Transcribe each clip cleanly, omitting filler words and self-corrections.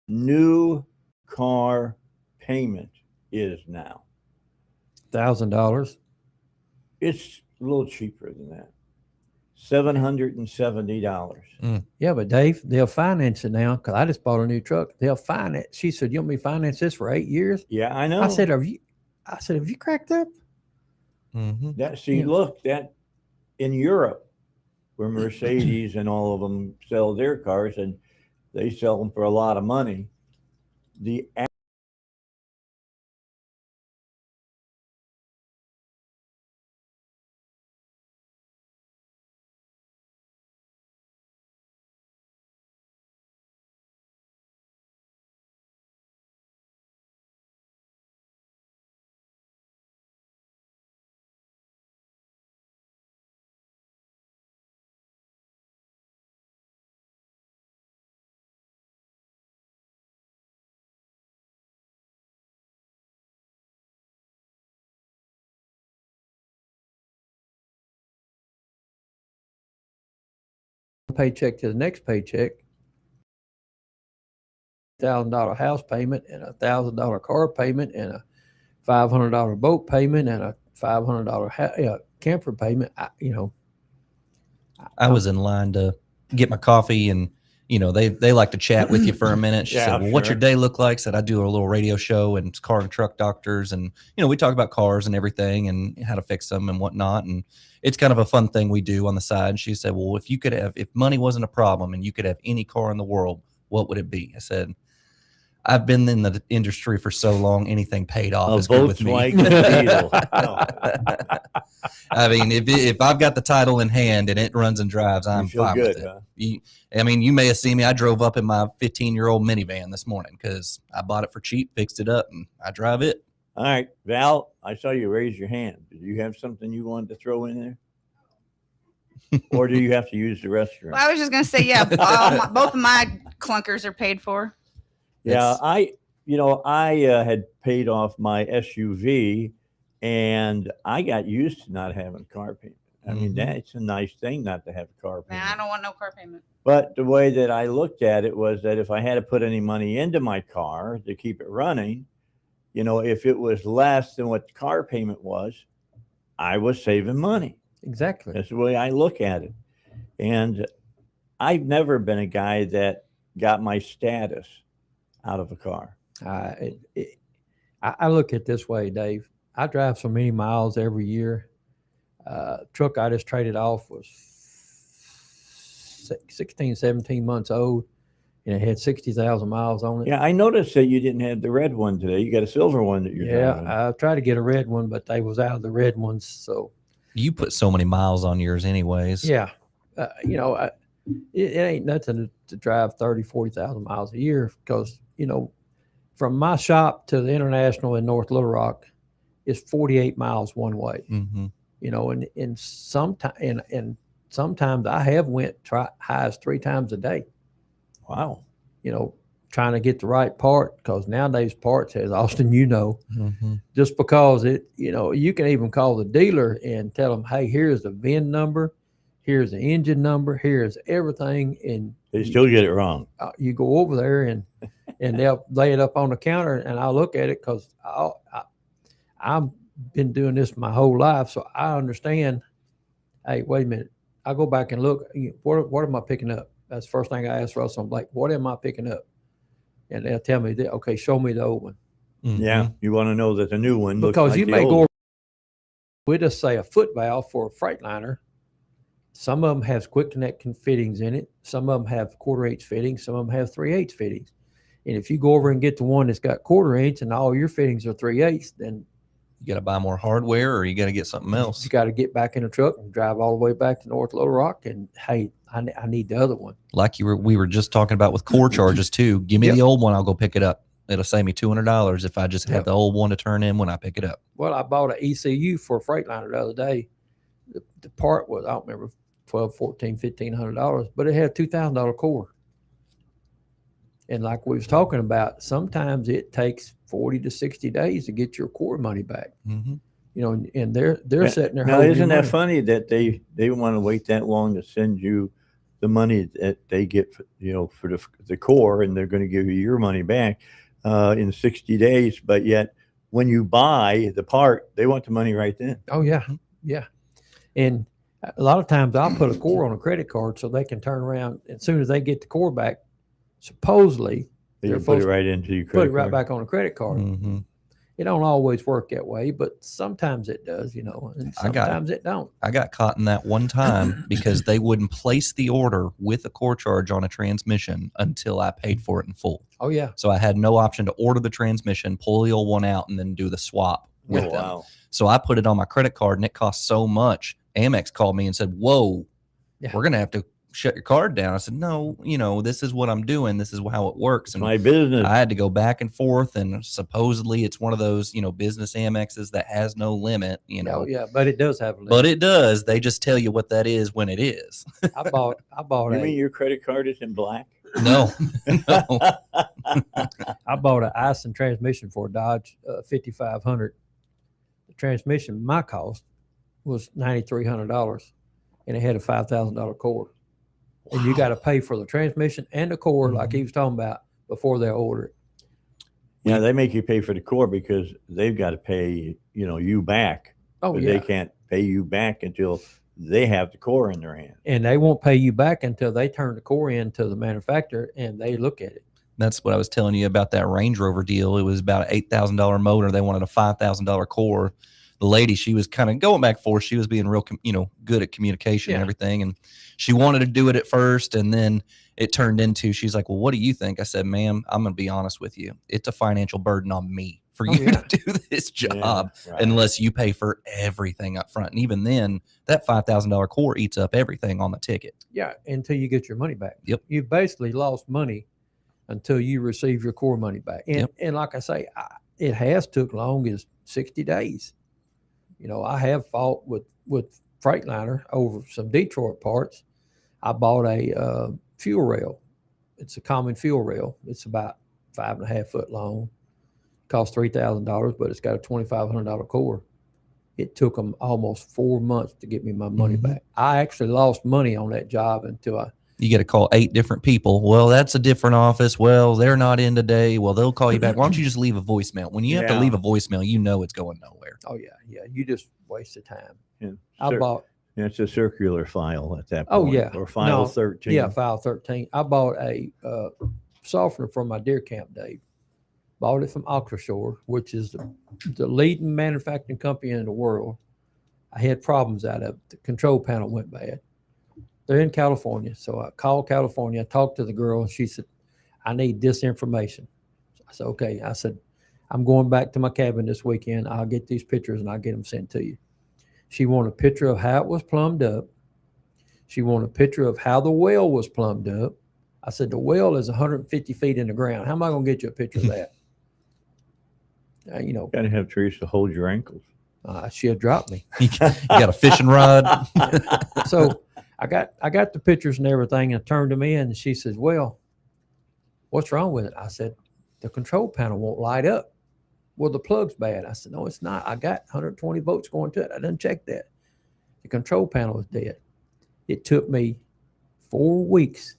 new car payment is now? $1,000. It's a little cheaper than that. $770. Yeah, but Dave, they'll finance it now because I just bought a new truck. They'll finance. She said, "You want me to finance this for 8 years?" Yeah, I I know. said, "Have you?" I said, "Have you cracked up?" That see, Yeah. look, that in Europe, where Mercedes and all of them sell their cars, and they sell them for a lot of money. The Paycheck to the next paycheck, $1,000 house payment and $1,000 car payment and a $500 boat payment and a $500 camper payment. I was in line to get my coffee, and they like to chat with you for a minute. She said, "Well, what's your day look like?" Said, "I do a little radio show and it's car and truck doctors, and we talk about cars and everything and how to fix them and whatnot, and it's kind of a fun thing we do on the side." And she said, "Well, if money wasn't a problem and you could have any car in the world, what would it be?" I said, "I've been in the industry for so long, anything paid off is good with me." I mean, if I've got the title in hand and it runs and drives, I'm fine with it. Huh? You may have seen me. I drove up in my 15-year-old minivan this morning because I bought it for cheap, fixed it up, and I drive it. All right, Val, I saw you raise your hand. Did you have something you wanted to throw in there? Or do you have to use the restroom? Well, I was just going to say, yeah, both of my clunkers are paid for. Yeah, I had paid off my SUV, and I got used to not having a car payment. I mean, that's a nice thing not to have a car payment. Man, I don't want no car payment. But the way that I looked at it was that if I had to put any money into my car to keep it running, if it was less than what the car payment was, I was saving money. Exactly. That's the way I look at it. And I've never been a guy that got my status out of a car. I look at it this way, Dave. I drive so many miles every year. Truck I just traded off was 16, 17 months old, and it had 60,000 miles on it. Yeah, I noticed that you didn't have the red one today. You got a silver one that you're driving. Yeah, I tried to get a red one, but they was out of the red ones. So you put so many miles on yours anyways. Yeah. It ain't nothing to drive 30, 40,000 miles a year because, from my shop to the International in North Little Rock is 48 miles one way. And sometimes I have went high as 3 times a day. Wow. Trying to get the right part, because nowadays parts, as Austin, just because you can even call the dealer and tell them, hey, here's the VIN number, here's the engine number, here's everything, and they still get it wrong. You go over there and they'll lay it up on the counter, and I'll look at it because I've been doing this my whole life, so I understand. Hey, wait a minute. I go back and look. What am I picking up? That's the first thing I ask Russell. I'm like, what am I picking up? And they'll tell me, okay, show me the old one. Yeah, you want to know that the new one because looks like you may go. We just say a foot valve for a Freightliner. Some of them have quick connect fittings in it. Some of them have 1/4" fittings. Some of them have 3/8 fittings. And if you go over and get the one that's got 1/4" and all your fittings are 3/8, then you got to buy more hardware, or you got to get something else. You got to get back in the truck and drive all the way back to North Little Rock. And hey, I need the other one. Like we were just talking about with core charges too. Give me the old one, I'll go pick it up. It'll save me $200 if I just have the old one to turn in when I pick it up. Well, I bought an ECU for a Freightliner the other day. The part was, I don't remember, $1,200, $1,400, $1,500, but it had a $2,000 core. And like we was talking about, sometimes it takes 40 to 60 days to get your core money back. And they're sitting there. Now, isn't that funny that they want to wait that long to send you the money that they get, for, for the core, and they're going to give you your money back in 60 days. But yet, when you buy the part, they want the money right then. Oh yeah, yeah. And a lot of times I'll put a core on a credit card so they can turn around as soon as they get the core back. Supposedly, You they're put it supposed right into your to credit put it right card. back on a credit card. Mhm. It don't always work that way, but sometimes it does, and sometimes it don't. I got caught in that one time because they wouldn't place the order with a core charge on a transmission until I paid for it in full. Oh yeah, So I had no option to order the transmission, pull the old one out, and then do the swap with Oh, them. wow. So I put it on my credit card, and it cost so much. Amex called me and said, "Whoa, Yeah. we're gonna have to shut your card down." I said, "No, this is what I'm doing. This is how it works." It's And my business. I had to go back and forth, and supposedly it's one of those, business Amexes that has no limit, oh yeah, but it does have a limit. but it does. They just tell you what that is when it is. I bought You mean your credit card is in black? No, no. I bought an ice and transmission for a Dodge 5500. The transmission, my cost was $9,300, and it had a $5,000 core. And you got to pay for the transmission and the core, like he was talking about, before they order it. Yeah, they make you pay for the core because they've got to pay, you back. Oh But yeah, they can't pay you back until they have the core in their hand. and they won't pay you back until they turn the core in to the manufacturer and they look at it. That's what I was telling you about that Range Rover deal. It was about an $8,000 motor. They wanted a $5,000 core. The lady, she was kind of going back and forth. She was being real, good at communication and Yeah. everything. And she wanted to do it at first. And then it turned into, she's like, "Well, what do you think?" I said, "Ma'am, I'm going to be honest with you. It's a financial burden on me for Oh, you yeah. to do this job Yeah, right. unless you pay for everything up front." And even then, that $5,000 core eats up everything on the ticket. Yeah, until you get your money back. Yep. You've basically lost money until you receive your core money back. And Yep. and like I say, it has took long as 60 days. I have fought with Freightliner over some Detroit parts. I bought a fuel rail. It's a common fuel rail. It's about 5.5 foot long. Costs $3,000, but it's got a $2,500 core. It took them almost 4 months to get me my money Mhm. back. I actually lost money on that job until You got to call 8 different people. Well, that's a different office. Well, they're not in today. Well, they'll call you back. Why don't you just leave a voicemail? When you have to Yeah. leave a voicemail, it's going nowhere. Oh yeah, you just wasted time. Yeah, I bought it's a circular file at that point. Oh, yeah. Or file No, 13. yeah, file 13. I bought a softener from my deer camp, Dave. Bought it from Acroshore, which is the leading manufacturing company in the world. I had problems out of it. The control panel went bad. They're in California, so I called California. I talked to the girl, and she said, "I need this information." I said, "Okay." I said, "I'm going back to my cabin this weekend. I'll get these pictures and I'll get them sent to you." She wanted a picture of how it was plumbed up. She wanted a picture of how the well was plumbed up. I said, "The well is 150 feet in the ground. How am I going to get you a picture of that?" Got to have Teresa hold your ankles. She had dropped me. You got a fishing rod. So I got the pictures and everything, and turned them in. And she says, "Well, what's wrong with it?" I said, "The control panel won't light up." "Well, the plug's bad." I said, "No, it's not. I got 120 volts going to it. I didn't check that. The control panel is dead." It took me 4 weeks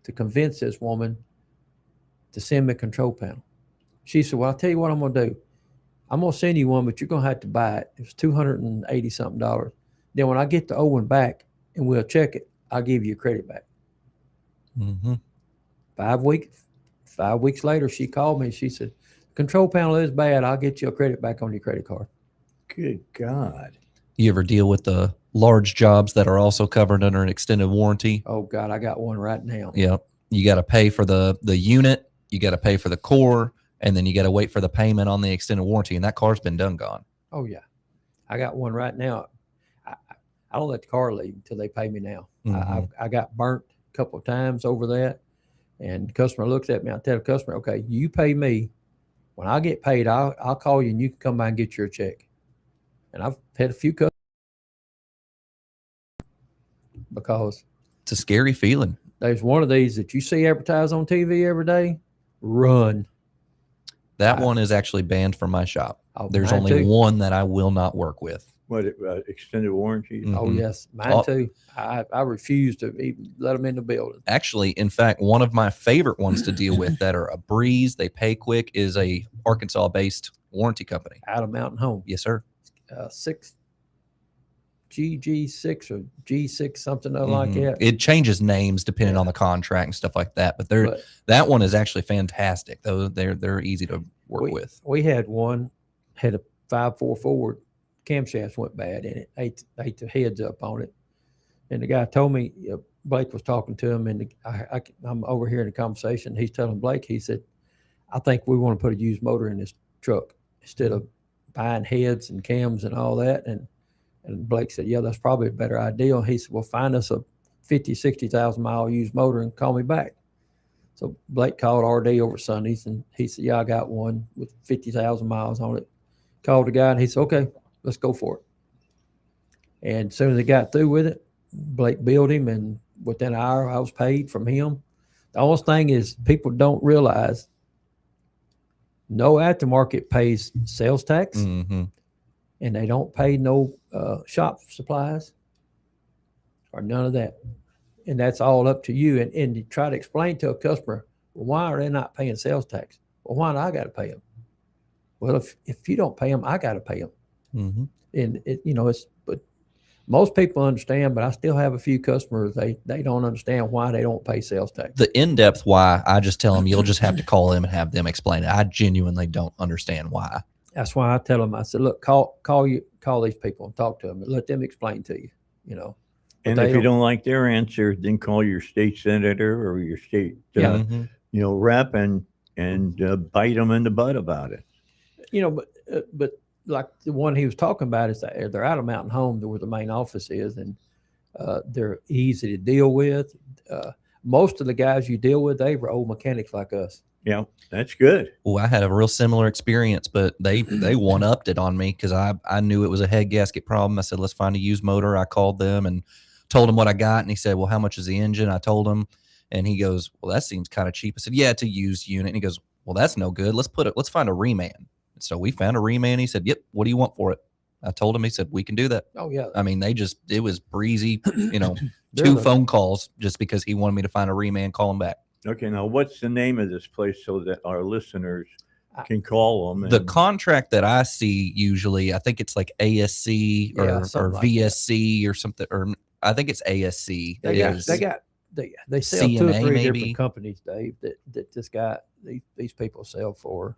to convince this woman to send me a control panel. She said, "Well, I'll tell you what I'm going to do. I'm going to send you one, but you're going to have to buy it. It was $280 something. Then when I get the old one back and we'll check it, I'll give you your credit back." Mm-hmm. 5 weeks later, she called me. She said, "Control panel is bad. I'll get you a credit back on your credit card." Good God. You ever deal with the large jobs that are also covered under an extended warranty? Oh God, I got one right now. Yeah. You got to pay for the unit, you got to pay for the core, and then you got to wait for the payment on the extended warranty. And that car's been done gone. Oh yeah, I got one right now. I don't let the car leave until they pay me now. Mhm. I got burnt a couple of times over that, and the customer looks at me. I tell the customer, "Okay, you pay me. When I get paid, I'll call you and you can come by and get your check." And I've had a few customers because It's a scary feeling. there's one of these that you see advertised on TV every day. Run. That one is actually banned from my shop. Oh, There's mine only too. one that I will not work with. What, extended warranty? Mm. Oh Mhm. yes, mine Oh. too. I refuse to even let them in the building. Actually, in fact, one of my favorite ones to deal with that are a breeze, they pay quick, is a Arkansas-based warranty company. Out of Mountain Home, Yes, sir. 6 or G6 something like Mhm. that. It changes names depending Yeah. on the contract and stuff like that, but But that one is actually fantastic. Though they're easy to work with. we had one had a 5.4 Ford camshafts went bad in it. Ate the heads up on it, and the guy told me Blake was talking to him, and I'm overhearing the conversation. He's telling Blake, he said, "I think we want to put a used motor in this truck instead of buying heads and cams and all that." And Blake said, "Yeah, that's probably a better idea." He said, "Well, find us a 50,000-60,000 mile used motor and call me back." So Blake called RD over Sundays, and he said, "Yeah, I got one with 50,000 miles on it." Called the guy, and he said, "Okay, let's go for it." And as soon as they got through with it, Blake billed him, and within an hour, I was paid from him. The only thing is, people don't realize no aftermarket pays sales tax, Mm-hmm. and they don't pay no shop supplies or none of that. And that's all up to you. And you try to explain to a customer, well, why are they not paying sales tax? Well, why do I got to pay them? Well, if you don't pay them, I got to pay them. Mm-hmm. And but most people understand, but I still have a few customers, they don't understand why they don't pay sales tax. The in-depth why, I just tell them you'll just have to call them and have them explain it. I genuinely don't understand why. That's why I tell them, I said, look, call these people and talk to them and let them explain to you, But And if you don't like their answer, then call your state senator or your state, Mhm. rep and bite them in the butt about it. But like the one he was talking about is that they're out of Mountain Home, where the main office is, and they're easy to deal with. Most of the guys you deal with, they were old mechanics like us. Yeah, that's good. Well, I had a real similar experience, but they one upped it on me because I knew it was a head gasket problem. I said, let's find a used motor. I called them and told him what I got, and he said, well, how much is the engine? I told him, and he goes, well, that seems kind of cheap. I said, yeah, it's a used unit. And he goes, well, that's no good. Let's find a reman. So we found a reman. He said, yep, what do you want for it? I told him. He said, we can do that. Oh yeah, I mean, it was breezy, They're two the- phone calls just because he wanted me to find a reman, call him back. Okay, now what's the name of this place so that our listeners I- can call them? The contract that I see usually, I think it's like ASC Yeah, or something like that. VSC or something, or I think it's ASC. they sell two or CNA three maybe. different companies, Dave, that this guy these people sell for.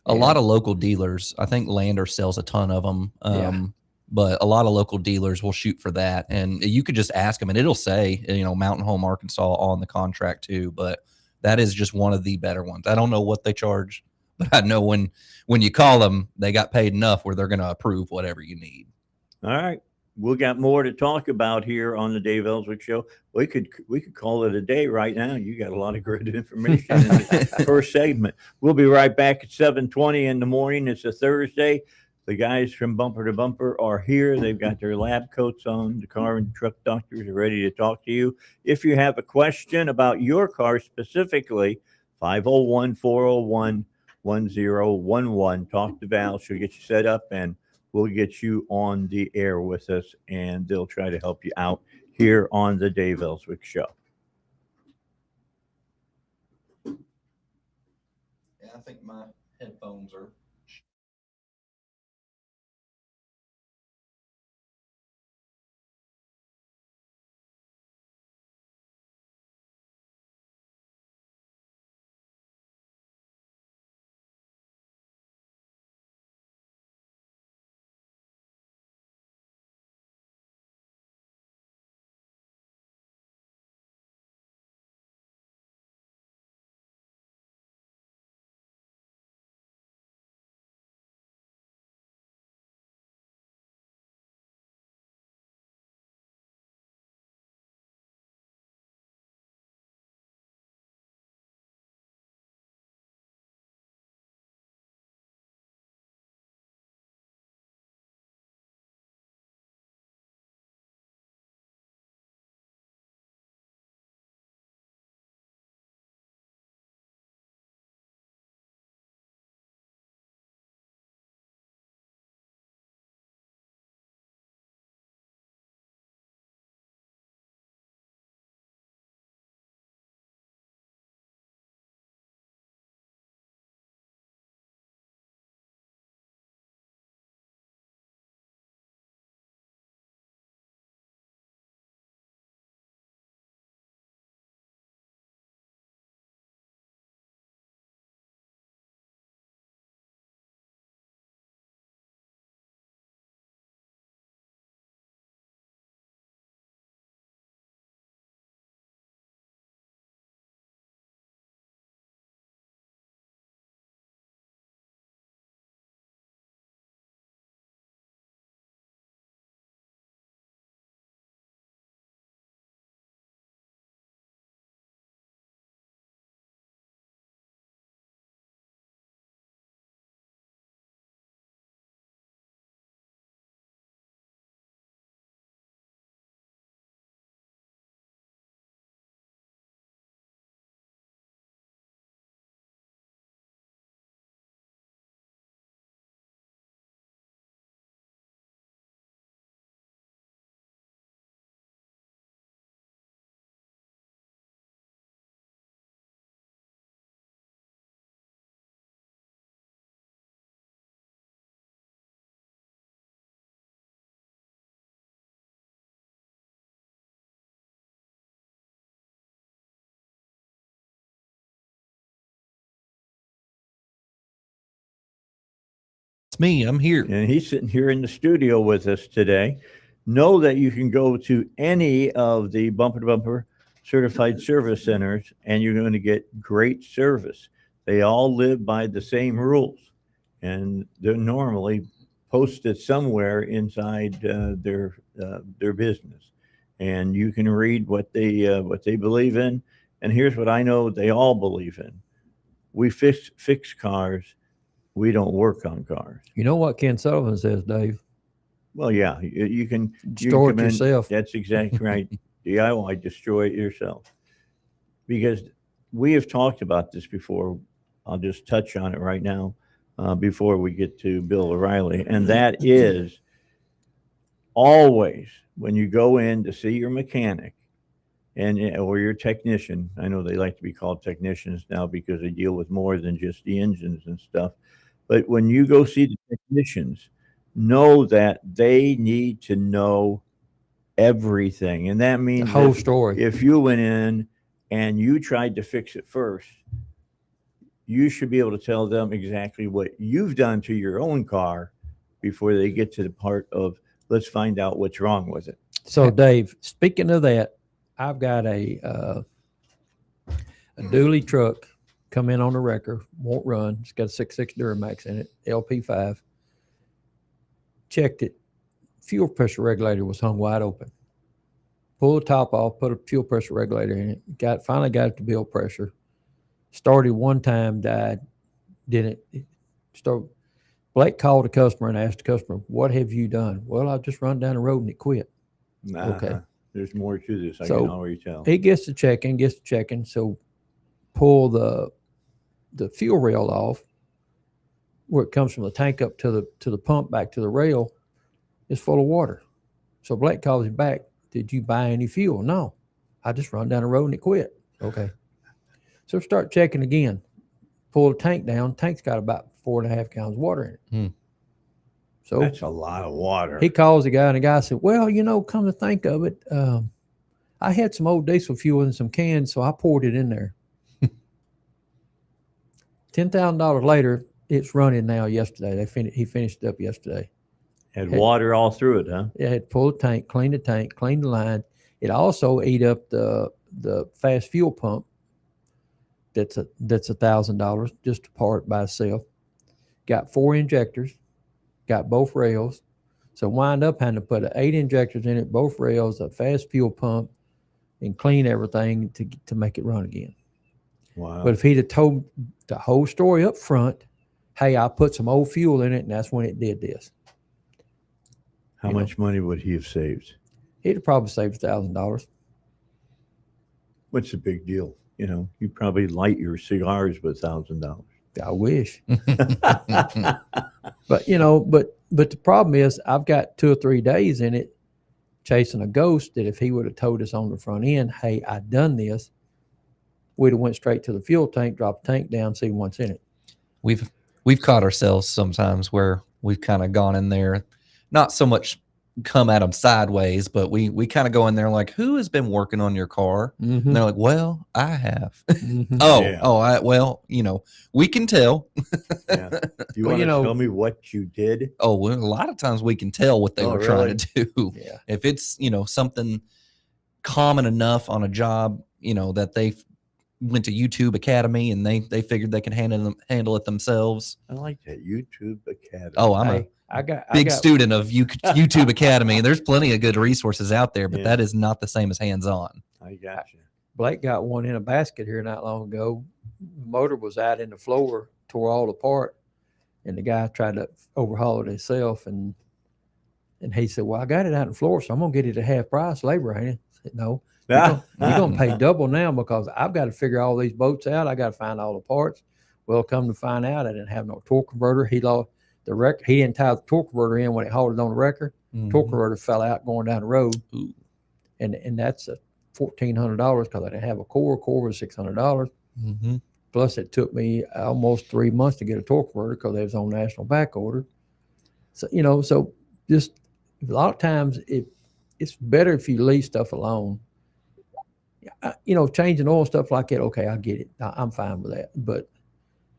A lot of local dealers. I think Lander sells a ton of them. Yeah. But a lot of local dealers will shoot for that. And you could just ask them and it'll say, Mountain Home, Arkansas on the contract too. But that is just one of the better ones. I don't know what they charge, but I know when you call them, they got paid enough where they're going to approve whatever you need. All right. We got more to talk about here on the Dave Elswick Show. We could call it a day right now. You got a lot of great information in the first segment. We'll be right back at 7:20 in the morning. It's a Thursday. The guys from Bumper to Bumper are here. They've got their lab coats on. The car and truck doctors are ready to talk to you. If you have a question about your car specifically, 501-401-1011. Talk to Val. She'll get you set up and we'll get you on the air with us, and they'll try to help you out here on the Dave Elswick Show. Yeah, I think my headphones are It's me. I'm here. and he's sitting here in the studio with us today. Know that you can go to any of the Bumper to Bumper certified service centers and you're going to get great service. They all live by the same rules, and they're normally posted somewhere inside their business, and you can read what they believe in. And here's what I know they all believe in: we fix cars, we don't work on cars. You know what Ken Sullivan says, Dave? Well, yeah, you can Store it come in- yourself. That's exactly right. DIY, destroy it yourself. Because we have talked about this before. I'll just touch on it right now before we get to Bill O'Reilly. And that is always when you go in to see your mechanic or your technician. I know they like to be called technicians now because they deal with more than just the engines and stuff. But when you go see the technicians, know that they need to know everything. And that The means whole story. if you went in and you tried to fix it first, you should be able to tell them exactly what you've done to your own car before they get to the part of let's find out what's wrong with it. So, Dave, speaking of that, I've got a dually truck come in on the wrecker, won't run. It's got a 6.6 Duramax in it, LP5. Checked it. Fuel pressure regulator was hung wide open. Pulled the top off, put a fuel pressure regulator in it. Finally got it to build pressure. Started one time, died. Didn't start. Blake called the customer and asked the customer, "What have you done?" "Well, I just run down the road and it quit." Okay. There's more to this. I So, can already tell. He gets to checking. So pull the fuel rail off where it comes from the tank up to the pump back to the rail. It's full of water. So Blake calls him back. "Did you buy any fuel?" "No, I just run down the road and it quit." "Okay." So start checking again. Pull the tank down. Tank's got about 4.5 gallons of water in it. Hmm. So That's a lot of water. he calls the guy, and the guy said, "Well, come to think of it, I had some old diesel fuel in some cans, so I poured it in there." $10,000 later, it's running now. Yesterday, he finished it up yesterday. Had water all through it, huh? It had pulled the tank, cleaned the line. It also ate up the fast fuel pump. That's $1,000 just to part by itself. Got 4 injectors, got both rails. So wind up having to put 8 injectors in it, both rails, a fast fuel pump, and clean everything to make it run again. Wow. But if he'd have told the whole story up front, "Hey, I put some old fuel in it, and that's when it did this," How much money would he have saved? he'd have probably saved $1,000. What's the big deal? You probably light your cigars with $1,000. I wish. But the problem is I've got 2 or 3 days in it chasing a ghost that if he would have told us on the front end, "Hey, I done this," we'd have went straight to the fuel tank, dropped the tank down, see what's in it. We've caught ourselves sometimes where we've kind of gone in there, not so much come at them sideways, but we kind of go in there like, "Who has been working on your car?" Mm-hmm. And they're like, "Well, I have." Mm-hmm. Oh, we can tell. Yeah. You Well, want to tell me what you did? Oh, well, a lot of times we can tell what they Oh, were trying to do. Yeah. If it's, something common enough on a job, that they went to YouTube Academy and they figured they could handle it themselves. I like that YouTube Academy. Oh, I'm Hey, a I big got student of YouTube Academy. There's plenty of good resources out there, but Yeah. that is not the same as hands-on. I got you. Blake got one in a basket here not long ago. The motor was out in the floor, tore all apart, and the guy tried to overhaul it himself. And he said, "Well, I got it out on the floor, so I'm gonna get it at half price labor, ain't it?" I said, "No, you're gonna pay double now because I've got to figure all these boats out. I got to find all the parts." Well, come to find out, I didn't have no torque converter. He lost the wreck. He didn't tie the torque converter in when it hauled it on the wrecker. Torque converter fell out going down the road, Ooh. and that's a $1,400 because I didn't have a core. Core was $600. Mhm. Plus, it took me almost 3 months to get a torque converter because it was on national back order. So so just a lot of times it's better if you leave stuff alone. Changing oil stuff like that. Okay, I get it. I'm fine with that. But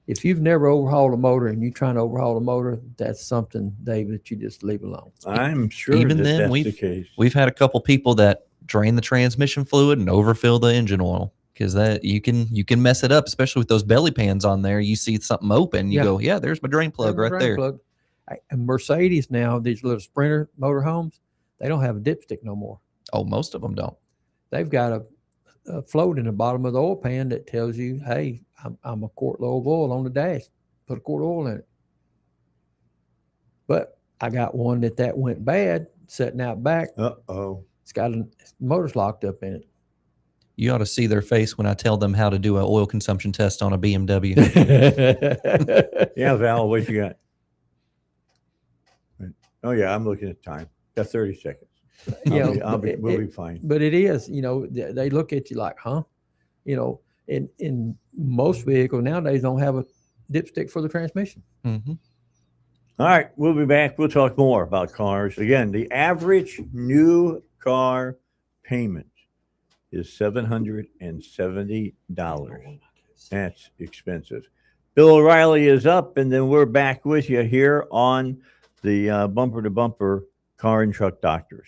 if you've never overhauled a motor and you're trying to overhaul a motor, that's something, Dave, that you just leave alone. I'm sure Even that then, that's the case. we've had a couple people that drain the transmission fluid and overfill the engine oil, because that you can mess it up, especially with those belly pans on there. You see something open, you Yeah. go, yeah, there's my drain plug There's a right drain there. plug. And Mercedes now, these little Sprinter motorhomes, they don't have a dipstick no more. Oh, most of them don't. They've got a float in the bottom of the oil pan that tells you, hey, I'm a quart load of oil on the dash. Put a quart of oil in it. But I got one that went bad, sitting out back. Uh-oh. It's got motor's locked up in it. You ought to see their face when I tell them how to do an oil consumption test on a BMW. Yeah, Val, what you got? Oh, yeah, I'm looking at time. Got 30 seconds. We'll be fine. But it is, they look at you like, huh? In most vehicles nowadays don't have a dipstick for the transmission. Mm-hmm. All right, we'll be back. We'll talk more about cars. Again, the average new car payment is $770. That's expensive. Bill O'Reilly is up, and then we're back with you here on the Bumper to Bumper Car and Truck Doctors.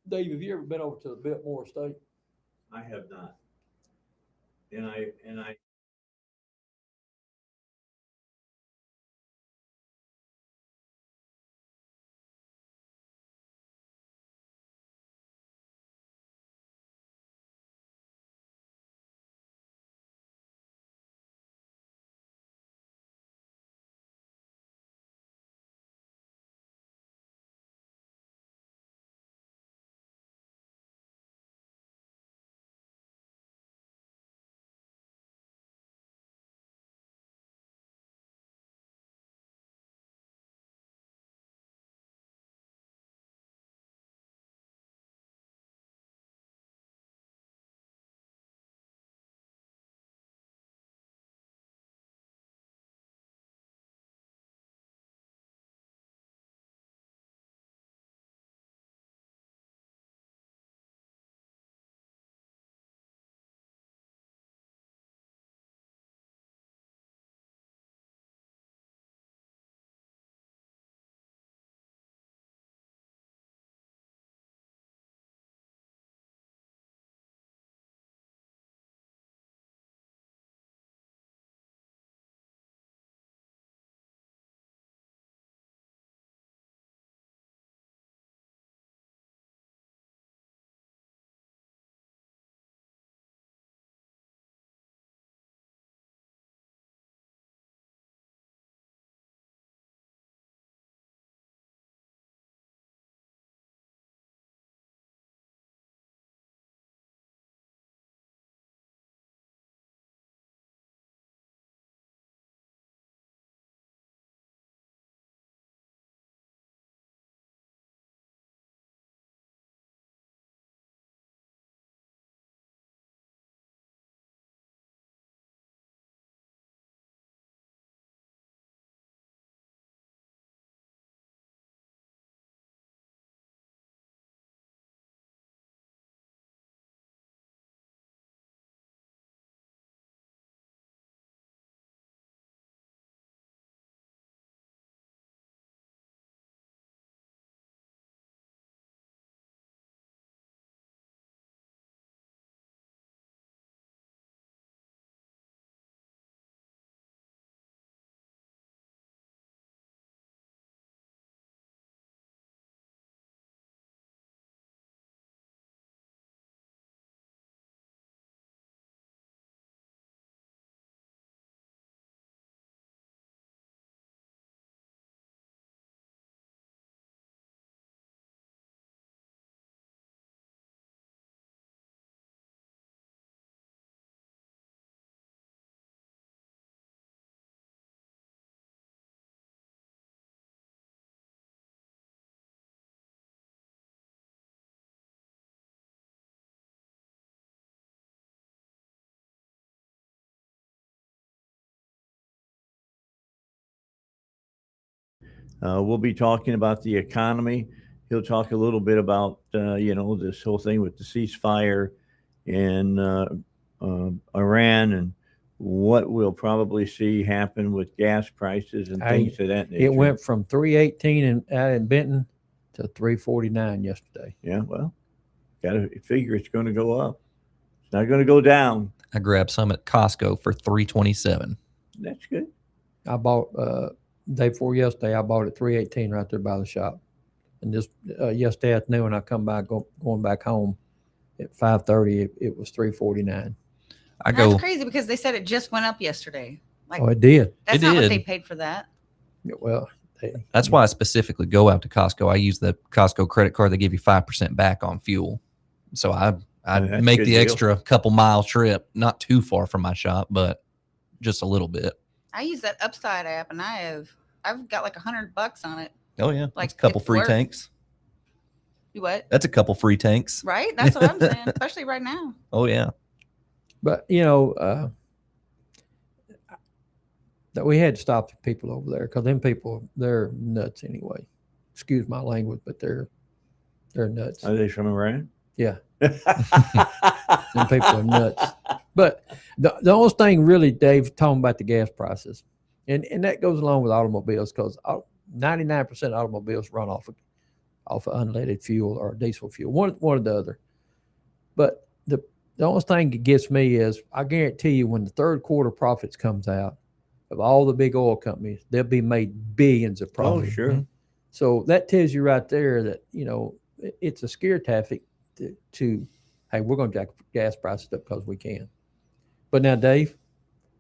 Dave, have you ever been over to the Biltmore Estate? I have not. And I we'll be talking about the economy. He'll talk a little bit about this whole thing with the ceasefire in Iran and what we'll probably see happen with gas prices and things of that nature. It went from 318 out in Benton to 349 yesterday. Yeah, well, got to figure it's going to go up. It's not going to go down. I grabbed some at Costco for $3.27. That's good. I bought day before yesterday. I bought it 318 right there by the shop, and just yesterday afternoon I come back going back home at 5:30. It was 349. That's crazy because they said it just went up yesterday. Like, Oh, it did. that's It not what did. they paid for that. Well, That's why I specifically go out to Costco. I use the Costco credit card. They give you 5% back on fuel. So I that's make a good the deal. extra couple mile trip, not too far from my shop, but just a little bit. I use that Upside app, and I've got like $100 on it. Oh yeah, Like, that's a couple it's free worth- tanks. You what? That's a couple free tanks. Right? That's what I'm saying, especially right now. Oh yeah. but that we had to stop the people over there because them people, they're nuts anyway. Excuse my language, but they're nuts. Are they from Iran? Yeah, them people are nuts. But the only thing really, Dave, talking about the gas prices, and that goes along with automobiles because 99% of automobiles run off of unleaded fuel or diesel fuel, one or the other. But the only thing that gets me is I guarantee you when the third quarter profits comes out of all the big oil companies, they'll be made billions of Oh, profit. sure. So that tells you right there that it's a scare tactic to hey, we're going to jack gas prices up because we can. But now, Dave,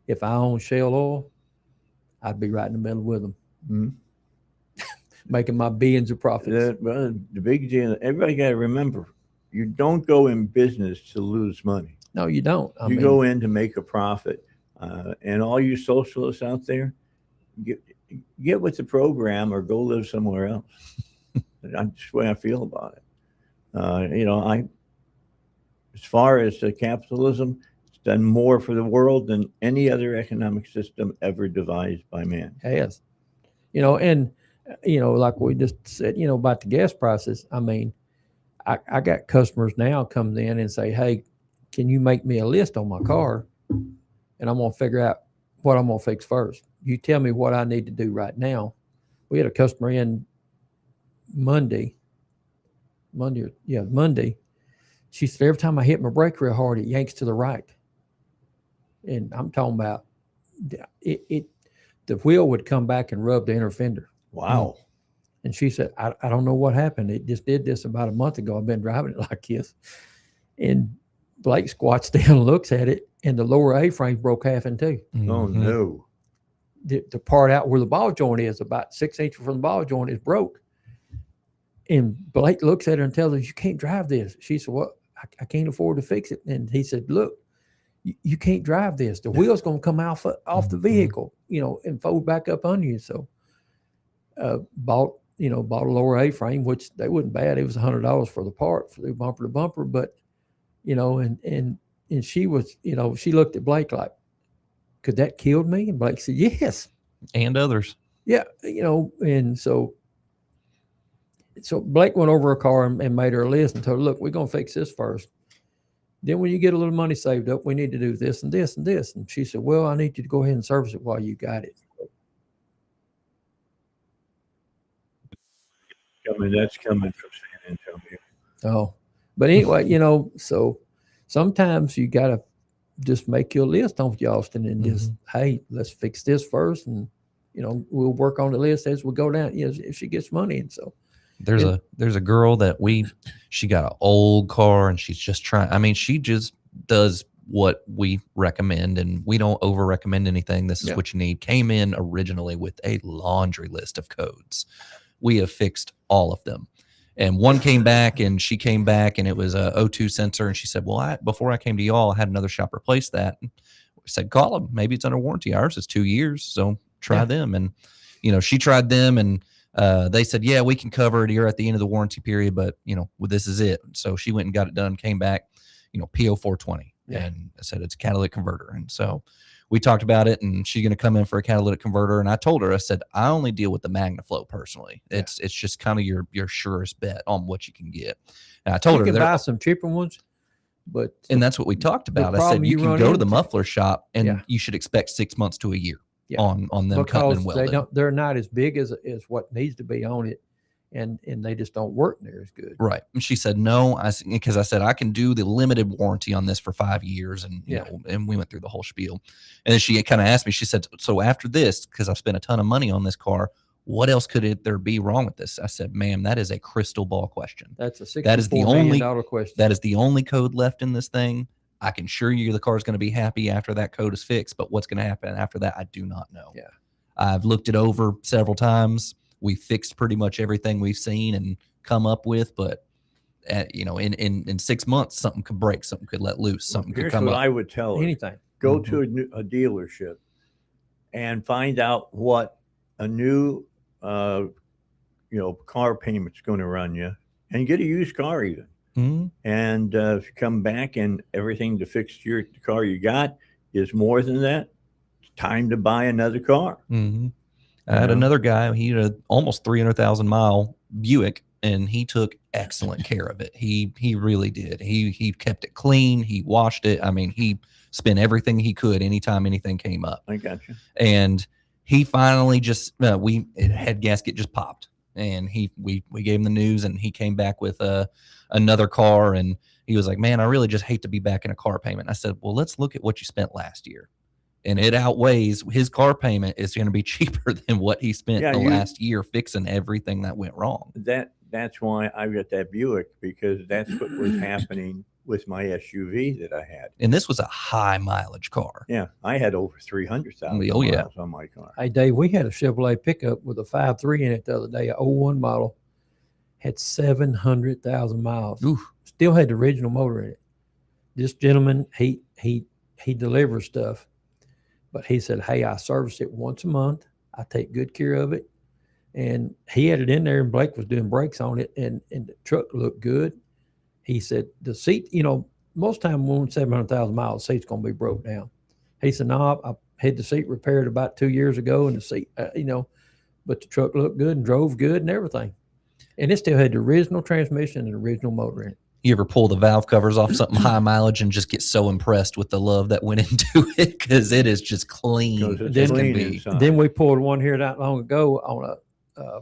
if I own Shell Oil, I'd be right in the middle with them, making my billions of profits. The big deal, everybody got to remember, you don't go in business to lose money. No, you don't. You go in to make a profit. And all you socialists out there, get with the program or go live somewhere else. That's the way I feel about it. As far as capitalism, it's done more for the world than any other economic system ever devised by man. Has, like we just said, about the gas prices. I mean, I got customers now come in and say, hey, can you make me a list on my car? And I'm going to figure out what I'm going to fix first. You tell me what I need to do right now. We had a customer in Monday. She said, every time I hit my brake real hard, it yanks to the right. And I'm talking about the wheel would come back and rub the inner fender. Wow. And she said, I don't know what happened. It just did this about a month ago. I've been driving it like this. And Blake squats down and looks at it, and the lower A-frame broke half in two. Oh, no. The part out where the ball joint is, about 6 inches from the ball joint, is broke. And Blake looks at her and tells her, you can't drive this. She said, well, I can't afford to fix it. And he said, look, you can't drive this. The wheel's going to come off the vehicle, and fold back up under you. So bought a lower A-frame, which they wasn't bad. It was $100 for the part, for the bumper to bumper. But, and she was, she looked at Blake like, could that kill me? And Blake said, yes. And others. Yeah. And so Blake went over her car and made her a list and told her, look, we're going to fix this first. Then when you get a little money saved up, we need to do this and this and this. And she said, well, I need you to go ahead and service it while you got it. That's coming from San Antonio. Oh, but anyway, so sometimes you got to just make your list on Austin and just, hey, let's fix this first. And, we'll work on the list as we go down, if she gets money. And so there's a girl that she got an old car and she's just trying. She just does what we recommend and we don't over recommend anything. This is what you need. Came in originally with a laundry list of codes. We have fixed all of them. And one came back and she came back and it was a O2 sensor. And she said, well, before I came to y'all, I had another shop replace that. And we said, call them. Maybe it's under warranty. Ours is 2 years. So try them. And, she tried them and they said, yeah, we can cover it. You're at the end of the warranty period, but well, this is it. So she went and got it done, came back, PO 420 and I said, it's a catalytic converter. And so we talked about it and she's going to come in for a catalytic converter. And I told her, I said, I only deal with the MagnaFlow personally. It's just kind of your surest bet on what you can get. And I told her you can buy some cheaper ones, But And that's what we talked about. I said, problem you you can run go to the into- muffler shop and Yeah. you should expect 6 months to a year Yeah. on them cutting because and they welding. they're not as big as what needs to be on it, and they just don't work near as good. Right. And she said, no, because I said, I can do the limited warranty on this for 5 years. And, you Yeah. know, and we went through the whole spiel. And then she kind of asked me, she said, so after this, because I've spent a ton of money on this car, what else could there be wrong with this? I said, ma'am, that is a crystal ball question. That's a That is the $64 million only- question. That is the only code left in this thing. I can assure you the car is going to be happy after that code is fixed, but what's going to happen after that, I do not know. Yeah. I've looked it over several times. We fixed pretty much everything we've seen and come up with, but you know, in 6 months, something could break, something could let loose, something could Here's come what up. I would tell her. Anything. Go to a dealership and find out what a new car payment's going to run you, and get a used car even. Mhm. And if you come back and everything to fix the car you got is more than that, it's time to buy another car. Mhm. I You had know? another guy. He had a almost 300,000 mile Buick, and he took excellent care of it. He really did. He kept it clean. He washed it. I mean, he spent everything he could anytime anything came up. I got you. And he finally just head gasket just popped, and we gave him the news, and he came back with another car, and he was like, man, I really just hate to be back in a car payment. I said, well, let's look at what you spent last year. And it outweighs his car payment is going to be cheaper than what he spent last year fixing everything that went wrong. That's why I got that Buick, because that's what was happening with my SUV that I had. And this was a high mileage car. Yeah, I had over 300,000 Oh, yeah. miles on my car. Hey, Dave, we had a Chevrolet pickup with a 5.3 in it the other day, a 01 model, had 700,000 miles. Oof. Still had the original motor in it. This gentleman, he delivers stuff, but he said, hey, I service it once a month. I take good care of it. And he had it in there, and Blake was doing brakes on it, and the truck looked good. He said, the seat, most time when 700,000 miles, the seat's going to be broke down. He said, no, I had the seat repaired about 2 years ago, and the seat, but the truck looked good and drove good and everything. And it still had the original transmission and the original motor in it. You ever pull the valve covers off something high mileage and just get so impressed with the love that went into it? Because it is just clean. Because as it's can clean be. inside. Then we pulled one here not long ago on a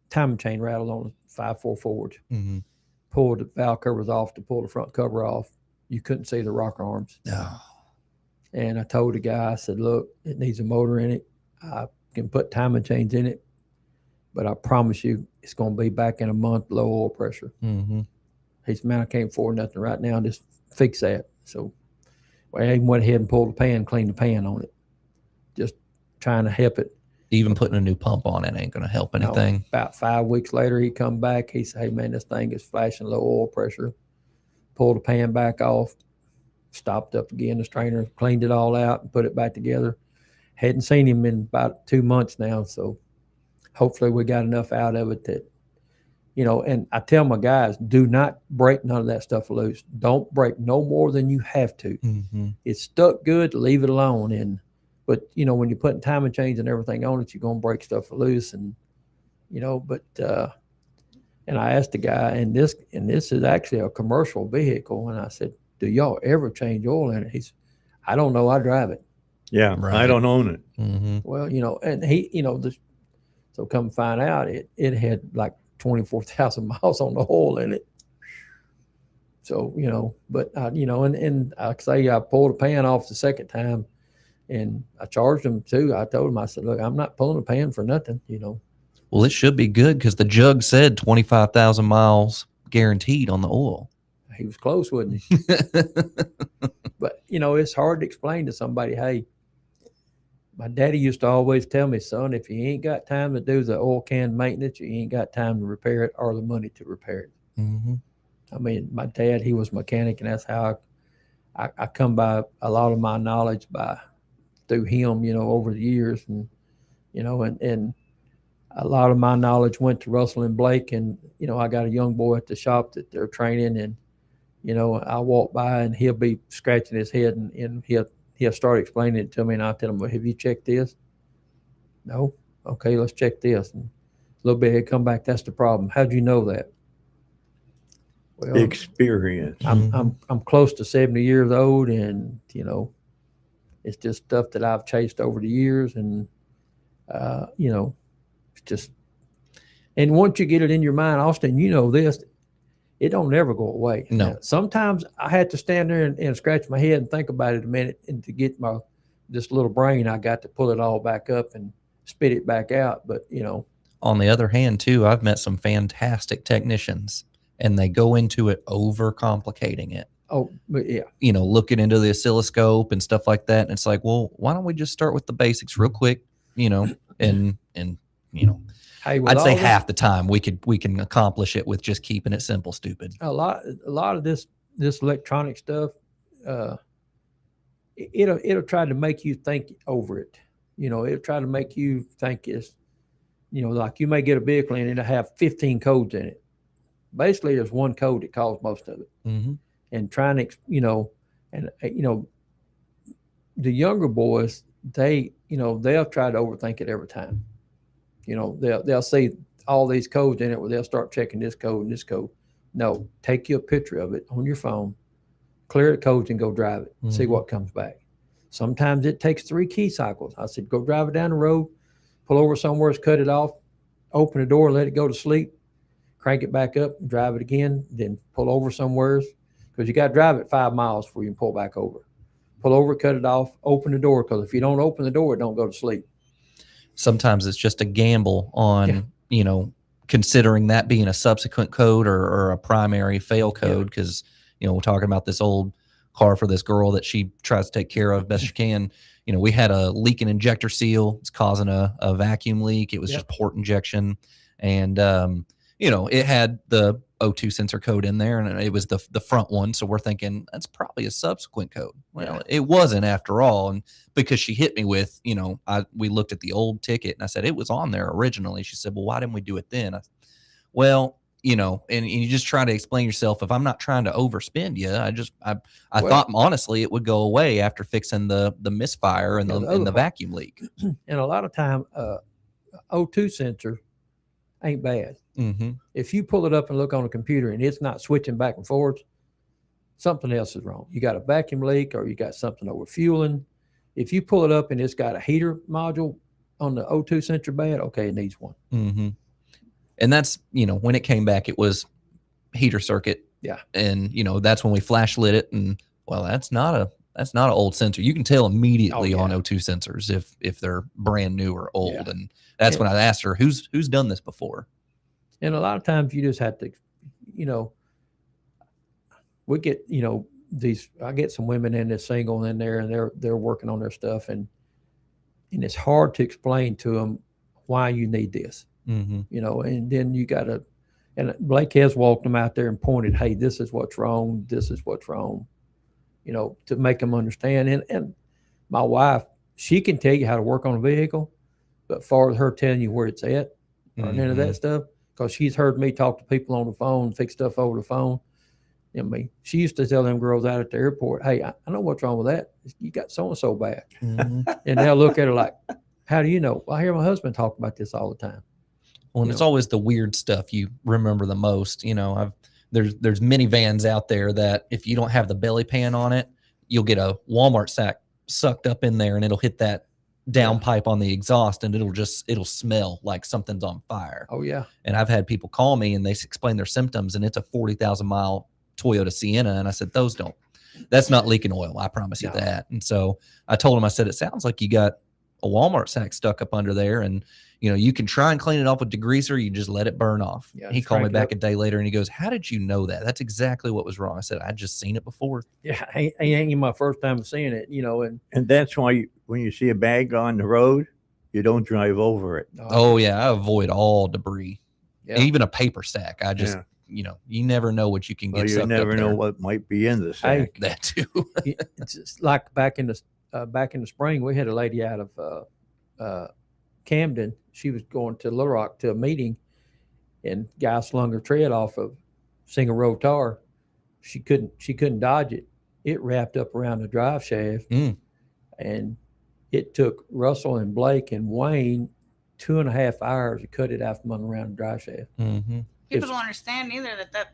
timing chain rattle on a 5.4 Ford. Mhm. Pulled the valve covers off to pull the front cover off. You couldn't see the rocker arms. Oh. And I told the guy, I said, look, it needs a motor in it. I can put timing chains in it, but I promise you it's going to be back in a month, low oil pressure. Mhm. He said, man, I can't afford nothing right now. Just fix that. So I even went ahead and pulled the pan, cleaned the pan on it, just trying to help it. Even putting a new pump on it ain't going to help No, anything. about 5 weeks later, he come back. He said, hey, man, this thing is flashing low oil pressure. Pulled the pan back off, stopped up again the strainer, cleaned it all out, and put it back together. Hadn't seen him in about 2 months now, so hopefully we got enough out of it that, and I tell my guys, do not break none of that stuff loose. Don't break no more than you have to. Mhm. It's stuck good, leave it alone. But when you're putting timing chains and everything on it, you're going to break stuff loose. And I asked the guy, and this is actually a commercial vehicle. And I said, do y'all ever change oil in it? He said, I don't know. I drive it. Yeah, Right. I don't own it. Mhm. Well, and he, so come find out it had like 24,000 miles on the oil in it. So, but and I say I pulled the pan off the second time, and I charged him too. I told him, I said, look, I'm not pulling the pan for nothing, Well, it should be good because the jug said 25,000 miles guaranteed on the oil. He was close, wasn't he? But, it's hard to explain to somebody, hey, my daddy used to always tell me, son, if you ain't got time to do the oil can maintenance, you ain't got time to repair it or the money to repair it. Mm-hmm. I mean, my dad, he was a mechanic, and that's how I come by a lot of my knowledge through him, over the years. And, and a lot of my knowledge went to Russell and Blake. And, I got a young boy at the shop that they're training, and, I walk by and he'll be scratching his head, and he'll start explaining it to me, and I'll tell him, well, have you checked this? No? Okay, let's check this. And a little bit, he'll come back, that's the problem. How'd you know that? Well, Experience. I'm close to 70 years old, and you know, it's just stuff that I've chased over the years, and you know, it's just. And once you get it in your mind, Austin, you know this, it don't never go away. No. Now, sometimes I had to stand there and scratch my head and think about it a minute, and to get this little brain I got to pull it all back up and spit it back out. But you know, On the other hand, too, I've met some fantastic technicians, and they go into it over complicating it. oh, but yeah, You know, looking into the oscilloscope and stuff like that. And it's like, well, why don't we just start with the basics real quick? You know, and you know, hey, with I'd say all this- half the time we can accomplish it with just keeping it simple, stupid. a lot of this electronic stuff, it'll try to make you think over it. You know, it'll try to make you think it's, you know, like you may get a vehicle and it'll have 15 codes in it. Basically, there's one code that caused most of it. Mm-hmm. And trying to, you know, and you know, the younger boys, they, you know, they'll try to overthink it every time. You know, they'll see all these codes in it where they'll start checking this code and this code. No, take you a picture of it on your phone, clear the codes, and go drive it. See what comes back. Sometimes it takes 3 key cycles. I said, go drive it down the road, pull over somewhere, cut it off, open the door, let it go to sleep, crank it back up, drive it again, then pull over somewhere, because you got to drive it 5 miles before you can pull back over. Pull over, cut it off, open the door, because if you don't open the door, it don't go to sleep. Sometimes it's just a gamble on, you know, considering that being a subsequent code or a primary fail code. Because, you know, we're talking about this old car for this girl that she tries to take care of best she can. You know, we had a leak in injector seal. It's causing a vacuum leak. It was just port injection. And, you know, it had the O2 sensor code in there, and it was the front one. So we're thinking that's probably a subsequent code. Well, it wasn't after all. And because she hit me with, you know, we looked at the old ticket and I said, it was on there originally. She said, well, why didn't we do it then? Well, you know, and you just try to explain yourself. If I'm not trying to overspend you, I thought honestly it would go away after fixing the misfire and the vacuum leak. And a lot of time, O2 sensor ain't bad. Mm-hmm. If you pull it up and look on a computer and it's not switching back and forth, something else is wrong. You got a vacuum leak or you got something over fueling. If you pull it up and it's got a heater module on the O2 sensor bad, okay, it needs one. Mm-hmm. And that's, you know, when it came back, it was heater circuit. Yeah. And, you know, that's when we flash lit it. And, well, that's not an old sensor. You can tell immediately on O2 sensors if they're brand new or old. Yeah. And that's when I asked her, who's done this before? And a lot of times you just have to, you know, we get, you know, I get some women in this single in there and they're working on their stuff and it's hard to explain to them why you need this, you know, and then you got to, and Blake has walked them out there and pointed, hey, this is what's wrong. This is what's wrong, you know, to make them understand. And my wife, she can tell you how to work on a vehicle, but as far as her telling you where it's at or none of that stuff, because she's heard me talk to people on the phone, fix stuff over the phone. I mean, she used to tell them girls out at the airport, hey, I know what's wrong with that. You got so-and-so back. And they'll look at her like, how do you know? Well, I hear my husband talk about this all the time. Well, and it's always the weird stuff you remember the most. You know, there's minivans out there that if you don't have the belly pan on it, you'll get a Walmart sack sucked up in there and it'll hit that downpipe on the exhaust and it'll smell like something's on fire. Oh yeah. And I've had people call me and they explain their symptoms and it's a 40,000 mile Toyota Sienna. And I said, that's not leaking oil. I promise you that. And so I told him, I said, it sounds like you got a Walmart sack stuck up under there and you know, you can try and clean it off with degreaser. You just let it burn off. Yeah, he called me back a day later and he goes, how did you know that? That's exactly what was wrong. I said, I just seen it before. Yeah. Ain't my first time seeing it, you know, and that's why when you see a bag on the road, you don't drive over it. Oh yeah. I avoid all debris, even a paper sack. I just, you know, you never know what you can get. You never know what might be in the sack. That too. It's just like back in the spring, we had a lady out of Camden. She was going to Little Rock to a meeting, and guy slung her tread off of single row tar. She couldn't dodge it. It wrapped up around the drive shaft, and it took Russell and Blake and Wayne 2.5 hours to cut it out from around the drive shaft. People It's- don't understand either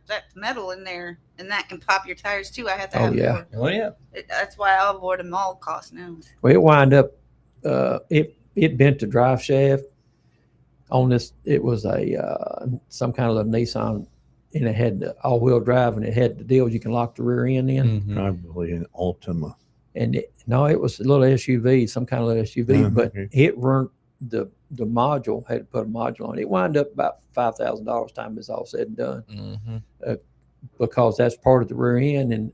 that's metal in there, and that can pop your tires too. I have to Oh, have yeah. more. Oh yeah. That's why I avoid them all costs now. Well, it wind up, it bent the drive shaft on this. It was some kind of a Nissan, and it had the all-wheel drive, and it had the deal you can lock the rear end in. Mhm. probably an Ultima. And no, it was a little SUV, some kind of little SUV, but Okay. it run the module, had to put a module on it. It wound up about $5,000 time it's all said and done, Mhm. because that's part of the rear end. And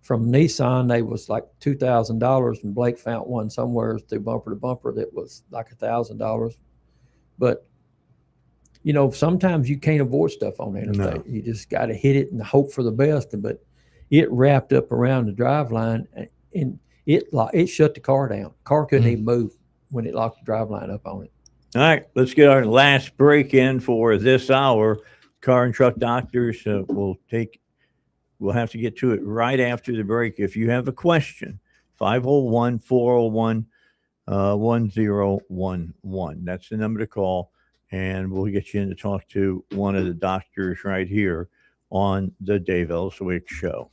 from Nissan, they was like $2,000, and Blake found one somewhere through Bumper to Bumper that was like $1,000. But you know, sometimes you can't avoid stuff on the interstate. No. You just got to hit it and hope for the best. But it wrapped up around the drive line, and it shut the car down. The car couldn't even move when it locked the drive line up on it. All right, let's get our last break in for this hour. Car and Truck Doctors we'll have to get to it right after the break. If you have a question, 501-401-1011. That's the number to call, and we'll get you in to talk to one of the doctors right here on the Dave Elswick Show.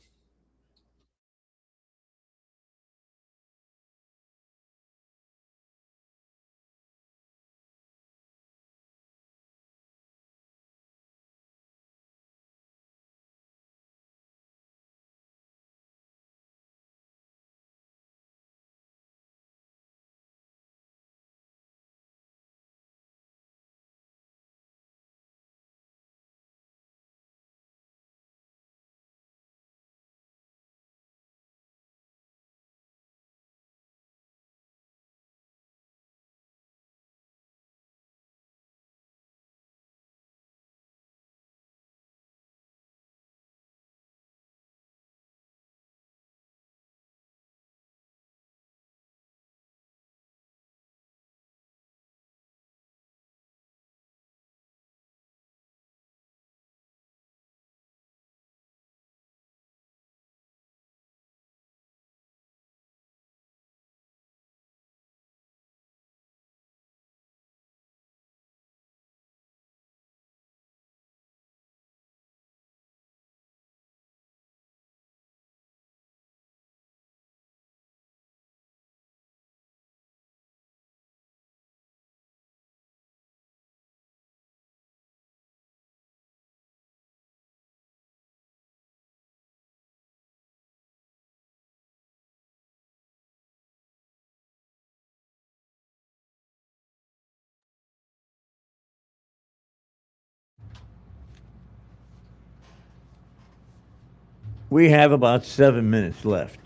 We have about 7 minutes left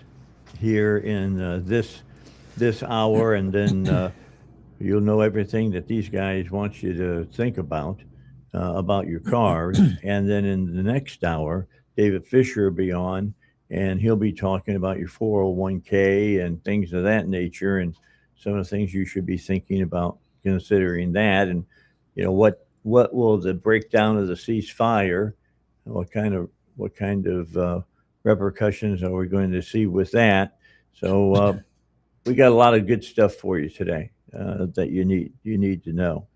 here in this hour, and then you'll know everything that these guys want you to think about your cars. And then in the next hour, David Fisher will be on, and he'll be talking about your 401k and things of that nature, and some of the things you should be thinking about considering that. And you know what will the breakdown of the ceasefire? What kind of repercussions are we going to see with that? So we got a lot of good stuff for you today that you need to know.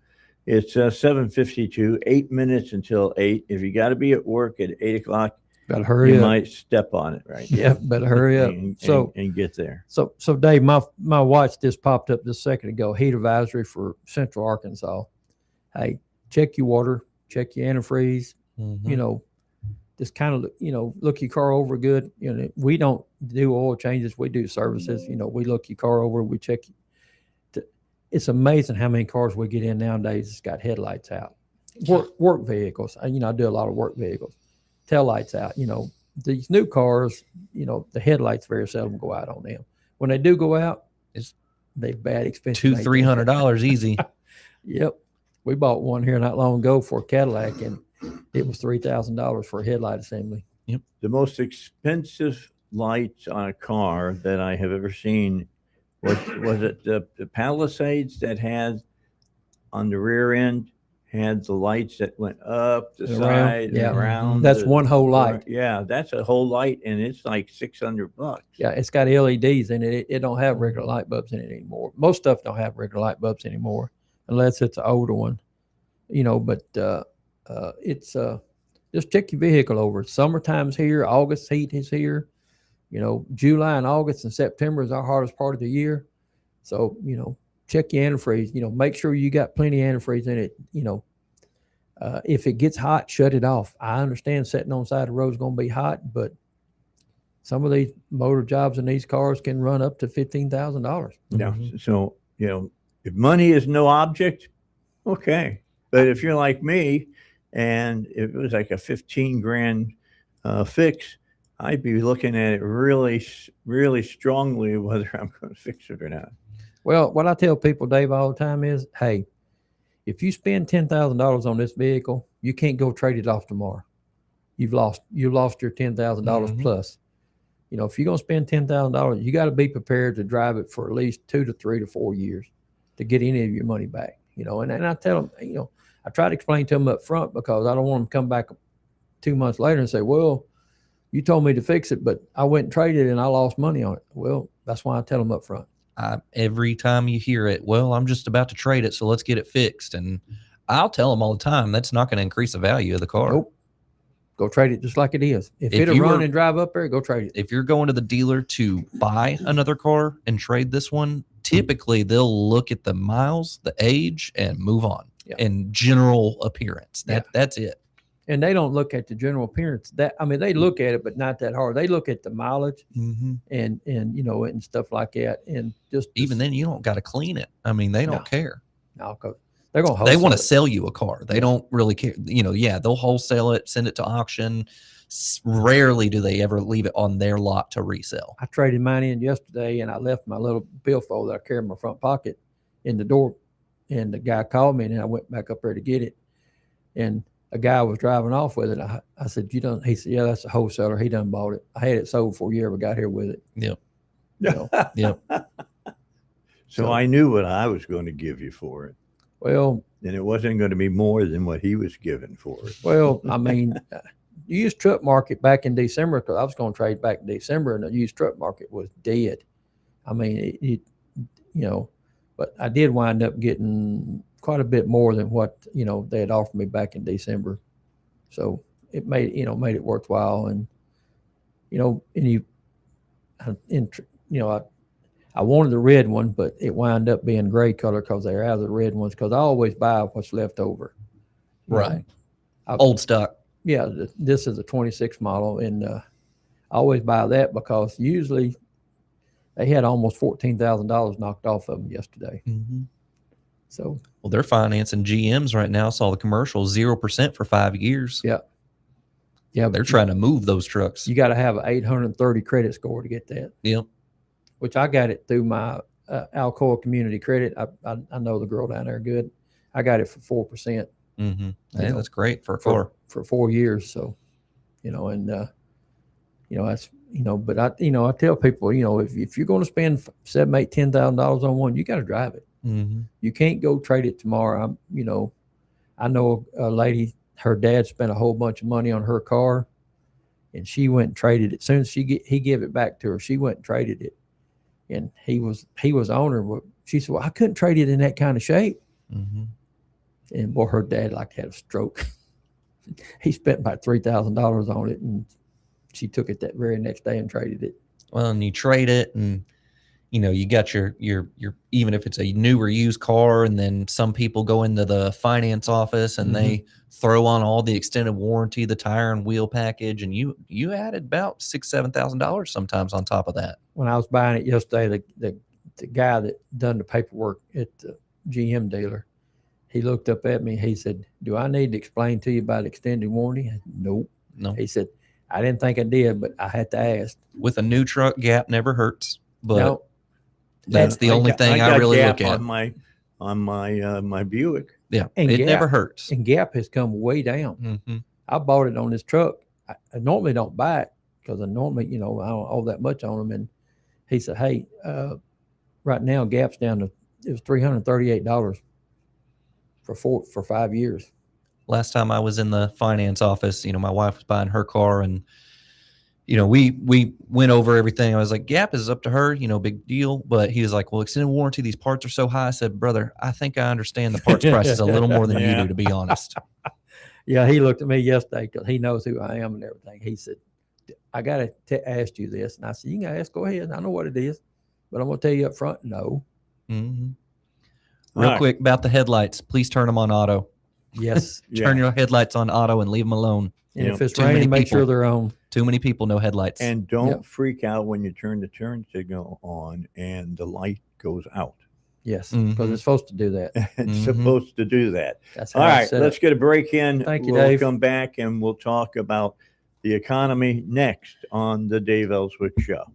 It's 7:52, 8 minutes until 8. If you got to be at work at 8 o'clock, Better hurry you up. might step on it, right? Yeah, better hurry up. And get there. So Dave, my watch just popped up just a second ago. Heat advisory for Central Arkansas. Hey, check your water, check your antifreeze. Mhm. You know, just kind of look your car over good. You know, we don't do oil changes. We do services. You know, we look your car over. We check. It's amazing how many cars we get in nowadays that's got headlights out. Work vehicles. You know, I do a lot of work vehicles. Tail lights out. You know, these new cars. You know, the headlights very seldom go out on them. When they do go out, they're bad, expensive. $200-300 easy. Yep, we bought one here not long ago for a Cadillac, and it was $3,000 for a headlight assembly. The most expensive lights on a car that I have ever seen was it the Palisades that had on the rear end had the lights that went up the And side yeah. and around. That's one whole light. Yeah, that's a whole light, and it's like $600. Yeah, it's got LEDs in it. It don't have regular light bulbs in it anymore. Most stuff don't have regular light bulbs anymore, unless it's an older one. You know, but it's just check your vehicle over. Summertime's here. August heat is here. You know, July and August and September is our hardest part of the year. So, you know, check your antifreeze. You know, make sure you got plenty of antifreeze in it. You know, if it gets hot, shut it off. I understand sitting on the side of the road is going to be hot, but some of these motor jobs in these cars can run up to $15,000. Yeah. So, you know, if money is no object, okay. But if you're like me and it was like a 15 grand fix, I'd be looking at it really, really strongly whether I'm going to fix it or not. Well, what I tell people, Dave, all the time is, hey, if you spend $10,000 on this vehicle, you can't go trade it off tomorrow. You lost your $10,000 plus. You know, if you're going to spend $10,000, you got to be prepared to drive it for at least 2 to 3 to 4 years to get any of your money back. You know, and I tell them, you know, I try to explain to them up front because I don't want them to come back 2 months later and say, well, you told me to fix it, but I went and traded it and I lost money on it. Well, that's why I tell them up front. Every time you hear it, well, I'm just about to trade it, so let's get it fixed. And I'll tell them all the time, that's not going to increase the value of the car. Nope. Go trade it just like it is. If it'll run and drive up there, go trade it. If you're going to the dealer to buy another car and trade this one, typically they'll look at the miles, the age, and move on. Yeah. And general appearance. That's it. And they don't look at the general appearance. They look at it, but not that hard. They look at the mileage and you know, and stuff like that. And just even then, you don't got to clean it. I mean, they don't care. No, because they're going to. They want to sell you a car. They don't really care. You know, they'll wholesale it, send it to auction. Rarely do they ever leave it on their lot to resell. I traded mine in yesterday, and I left my little billfold that I carry in my front pocket in the door. And the guy called me, and I went back up there to get it. And a guy was driving off with it. I said, you don't, he said, yeah, that's a wholesaler. He done bought it. I had it sold before you ever got here with it. Yep. You know? Yep. So I knew what I was going to give you for it. Well, and it wasn't going to be more than what he was given for it. Well, I mean, the used truck market back in December, because I was going to trade back in December, and the used truck market was dead. I mean, you know, but I did wind up getting quite a bit more than what, you know, they had offered me back in December. So it made it worthwhile. And, you know, I wanted the red one, but it wound up being gray color because they're out of the red ones, because I always buy what's left over. Right. Old stock. Yeah. This is a 26 model. And I always buy that because usually they had almost $14,000 knocked off of them yesterday. So, well, they're financing GMs right now. Saw the commercial 0% for 5 years. Yeah. Yeah. They're trying to move those trucks. You got to have an 830 credit score to get that. Yep. Which I got it through my Alcoa Community Credit. I know the girl down there good. I got it for 4%. Yeah, that's great for a car. For 4 years. So, you know, and, you know, that's, you know, but I tell people, you know, if you're going to spend $7,000, $8,000, $10,000 on one, you got to drive it. You can't go trade it tomorrow. You know, I know a lady, her dad spent a whole bunch of money on her car, and she went and traded it. As soon as he gave it back to her, she went and traded it. And he was on her. She said, well, I couldn't trade it in that kind of shape. And boy, her dad like had a stroke. He spent about $3,000 on it, and she took it that very next day and traded it. Well, and you trade it, and you know, you got your even if it's a new or used car, and then some people go into the finance office and they throw on all the extended warranty, the tire and wheel package, and you added about $6,000-$7,000 sometimes on top of that. When I was buying it yesterday, the guy that done the paperwork at the GM dealer, he looked up at me. He said, "Do I need to explain to you about extended warranty?" I said, "Nope." No. He said, "I didn't think I did, but I had to ask." With a new truck, gap never hurts, but no. That's the only thing I really look at on my Buick. Yeah, and it Gap, never hurts. And Gap has come way down. I bought it on this truck. I normally don't buy it because I normally, you know, I don't owe that much on them. And he said, "Hey, right now Gap's down to, it was $338 for 5 years." Last time I was in the finance office, you know, my wife was buying her car, and you know, we went over everything. I was like, Gap is up to her, you know, big deal. But he was like, well, extended warranty, these parts are so high. I said, brother, I think I understand the parts prices a little more than you do, to be honest. Yeah, he looked at me yesterday because he knows who I am and everything. He said, I got to ask you this. And I said, you can ask, go ahead. I know what it is, but I'm going to tell you up front, no. Mhm. All Real right. quick about the headlights. Please turn them on auto. Yes. Turn Yeah. your headlights on auto and leave them alone. And Yeah, if it's too many raining, make people. sure they're on. Too many people, no headlights. And don't Yep. freak out when you turn the turn signal on and the light goes out. Yes, because Mhm. it's supposed to do that. It's Mhm. supposed to do that. That's how All it's right, set let's up. get a break in. Thank you, We'll Dave. come back and we'll talk about the economy next on the Dave Elswick Show.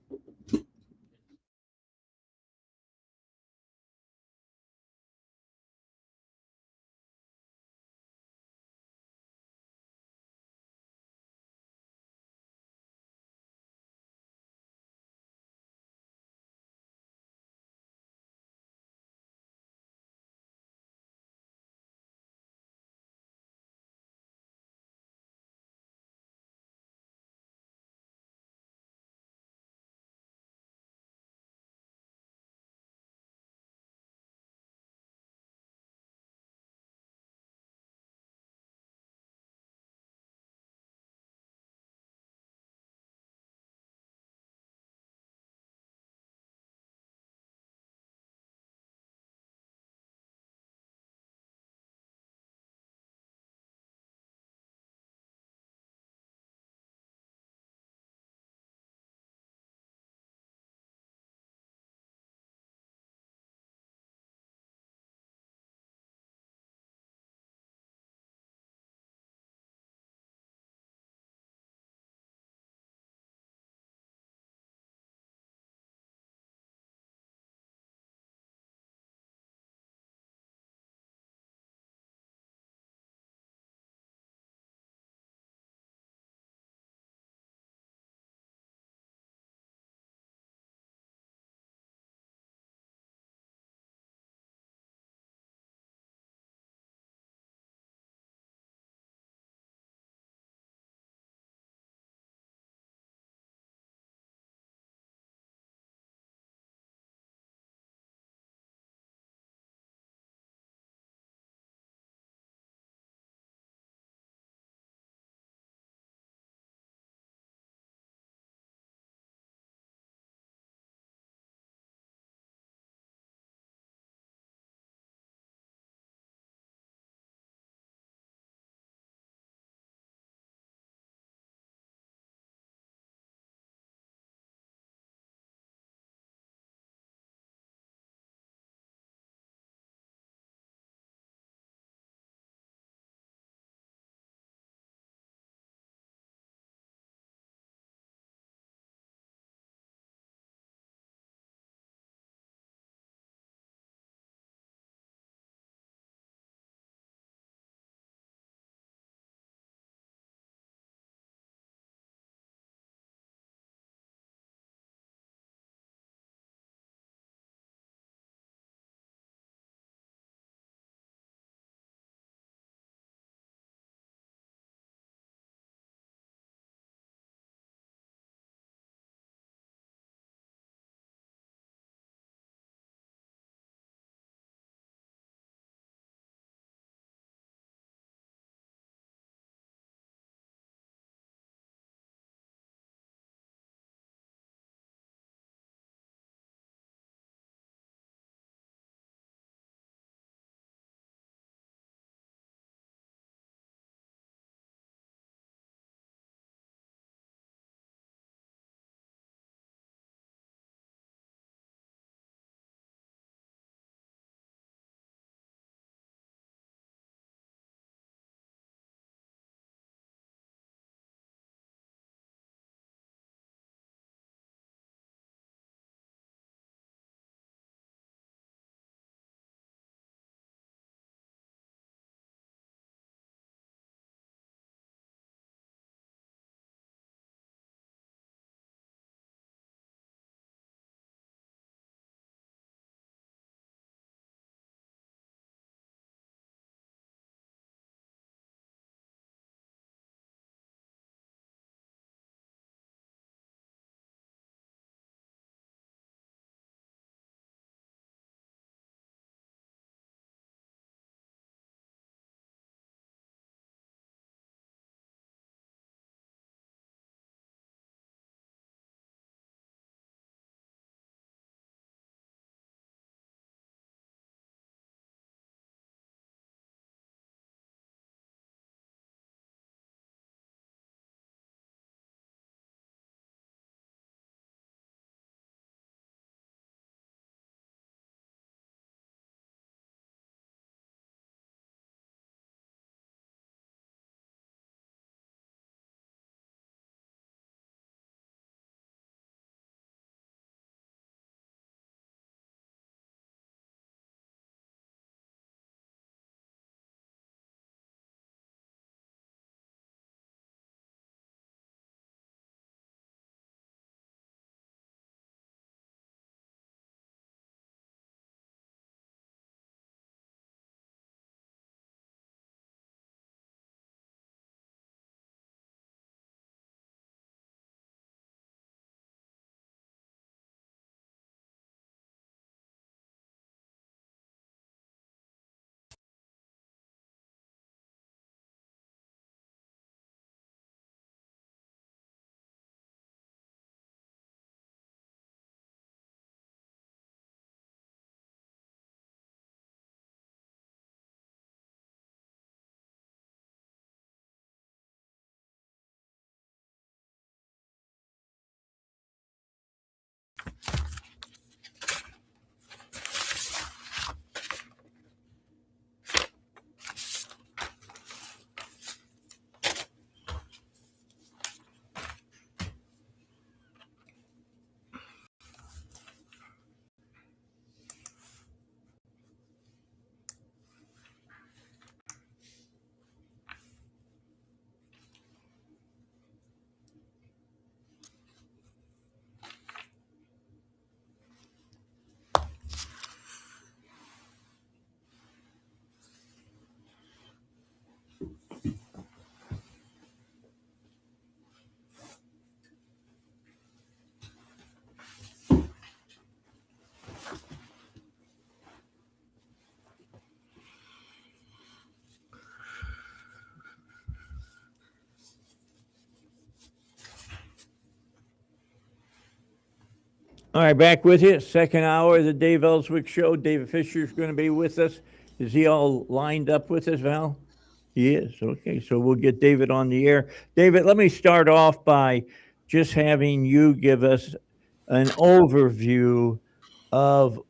All right, back with you. Second hour of the Dave Elswick Show. David Fisher's going to be with us. Is he all lined up with us, Val? He is. Okay, so we'll get David on the air. David, let me start off by just having you give us an overview of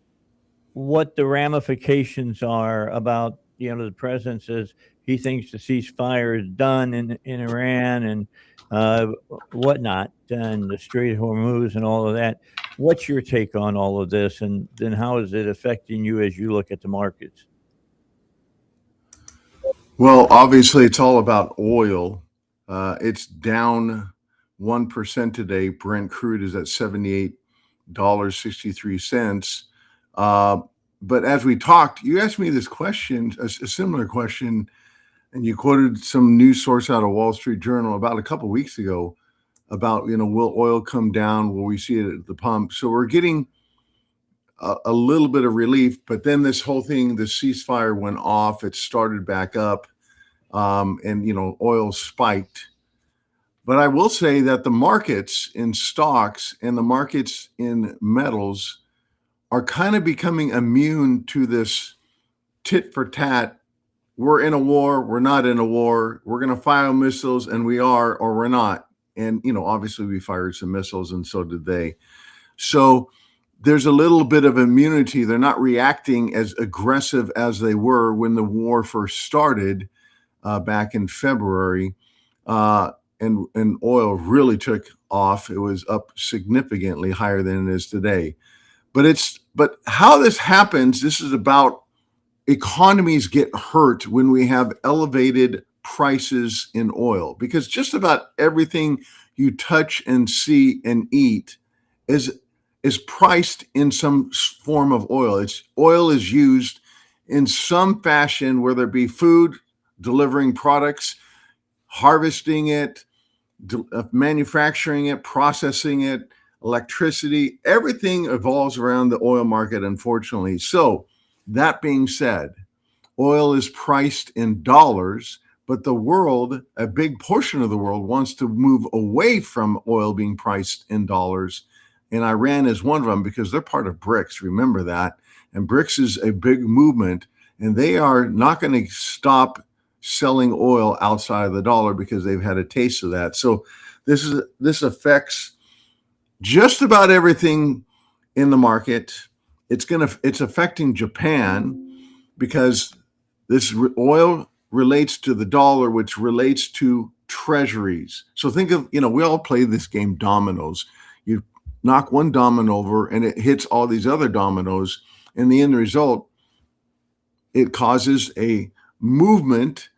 what the ramifications are about, the president says he thinks the ceasefire is done in Iran and uh, whatnot, and the Strait of Hormuz and all of that. What's your take on all of this, and then how is it affecting you as you look at the markets? Well, obviously, it's all about oil. It's down 1% today. Brent crude is at $78.63. But as we talked, you asked me this question, a similar question, and you quoted some news source out of Wall Street Journal about a couple of weeks ago about, will oil come down? Will we see it at the pump? So we're getting a little bit of relief, but then this whole thing, the ceasefire went off. It started back up, and oil spiked. But I will say that the markets in stocks and the markets in metals are kind of becoming immune to this tit for tat. We're in a war. We're not in a war. We're going to fire missiles, and we are, or we're not. And obviously we fired some missiles, and so did they. So there's a little bit of immunity. They're not reacting as aggressive as they were when the war first started back in February, and oil really took off. It was up significantly higher than it is today. But how this happens, this is about economies get hurt when we have elevated prices in oil, because just about everything you touch and see and eat is priced in some form of oil. Oil is used in some fashion, whether it be food, delivering products, harvesting it, manufacturing it, processing it, electricity. Everything evolves around the oil market, unfortunately. So that being said, oil is priced in dollars, but the world, a big portion of the world, wants to move away from oil being priced in dollars. And Iran is one of them because they're part of BRICS. Remember that. And BRICS is a big movement, and they are not going to stop selling oil outside of the dollar because they've had a taste of that. So this affects just about everything in the market. It's affecting Japan because this oil relates to the dollar, which relates to treasuries. So think of, we all play this game dominoes. You knock one domino over and it hits all these other dominoes. And the end result, it causes a movement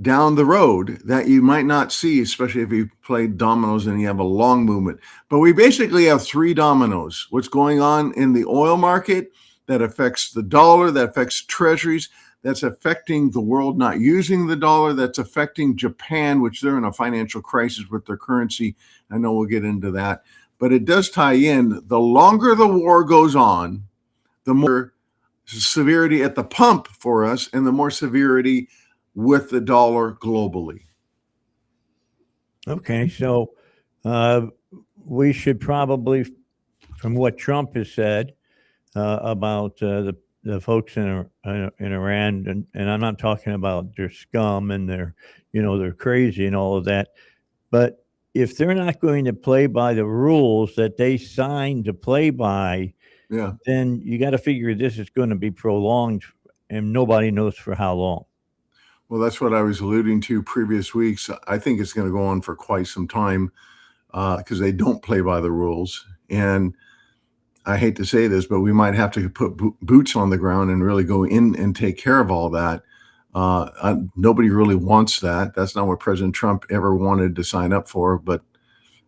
down the road that you might not see, especially if you play dominoes and you have a long movement. But we basically have three dominoes. What's going on in the oil market that affects the dollar, that affects treasuries, that's affecting the world not using the dollar, that's affecting Japan, which they're in a financial crisis with their currency. I know we'll get into that. But it does tie in. The longer the war goes on, the more severity at the pump for us and the more severity with the dollar globally. Okay, so we should probably, from what Trump has said about the folks in Iran, and I'm not talking about their scum and they're crazy and all of that, but if they're not going to play by the rules that they signed to play by, then you got to figure this is going to be prolonged, and nobody knows for how long. Well, that's what I was alluding to previous weeks. I think it's going to go on for quite some time because they don't play by the rules. And I hate to say this, but we might have to put boots on the ground and really go in and take care of all that. Nobody really wants that. That's not what President Trump ever wanted to sign up for. But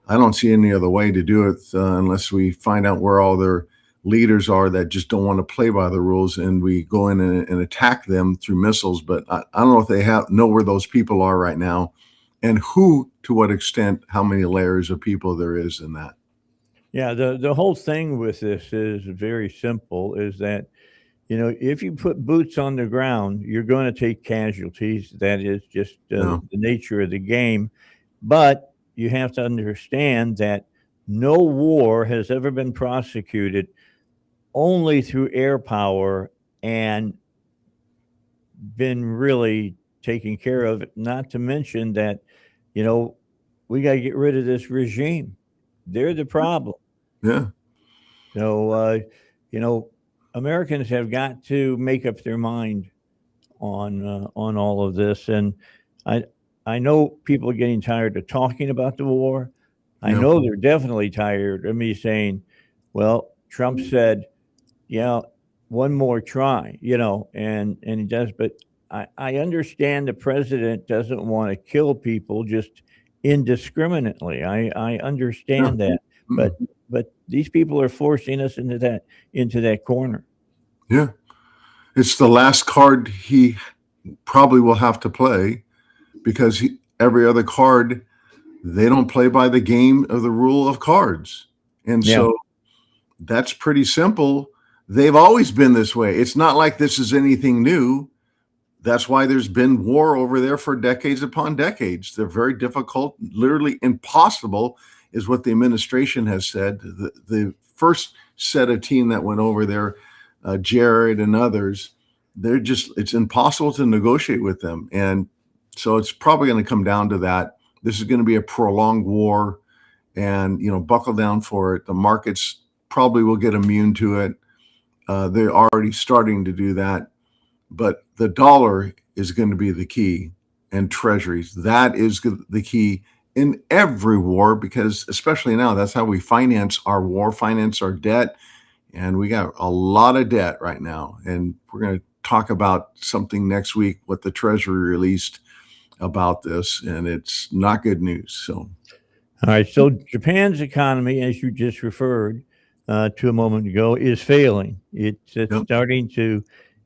I don't see any other way to do it unless we find out where all their leaders are that just don't want to play by the rules, and we go in and attack them through missiles. But I don't know if they know where those people are right now, and who, to what extent, how many layers of people there is in that. Yeah, the whole thing with this is very simple, is that, if you put boots on the ground, you're going to take casualties. That is just the nature of the game. But you have to understand that no war has ever been prosecuted only through air power and been really taken care of. Not to mention that, you know, we got to get rid of this regime. They're the problem. Yeah. So, you know, Americans have got to make up their mind on all of this, and I I know people are getting tired of talking about the war. I Yeah. know they're definitely tired of me saying, "Well, Trump said, yeah, one more try," and he does, but I understand the president doesn't want to kill people just indiscriminately. I Yeah. understand that, Mm. but these people are forcing us into that corner. Yeah. It's the last card he probably will have to play because every other card, they don't play by the game of the rule of cards. And Yeah. so that's pretty simple. They've always been this way. It's not like this is anything new. That's why there's been war over there for decades upon decades. They're very difficult, literally impossible, is what the administration has said. The first set of team that went over there, Jared and others, it's impossible to negotiate with them. And so it's probably going to come down to that. This is going to be a prolonged war, and, buckle down for it. The markets probably will get immune to it. They're already starting to do that. But the dollar is going to be the key, and treasuries. That is the key in every war, because especially now, that's how we finance our war, finance our debt. And we got a lot of debt right now. And we're going to talk about something next week, what the Treasury released about this. And it's not good news. So, All right. So Japan's economy, as you just referred to a moment ago, is failing. It's Yep. starting to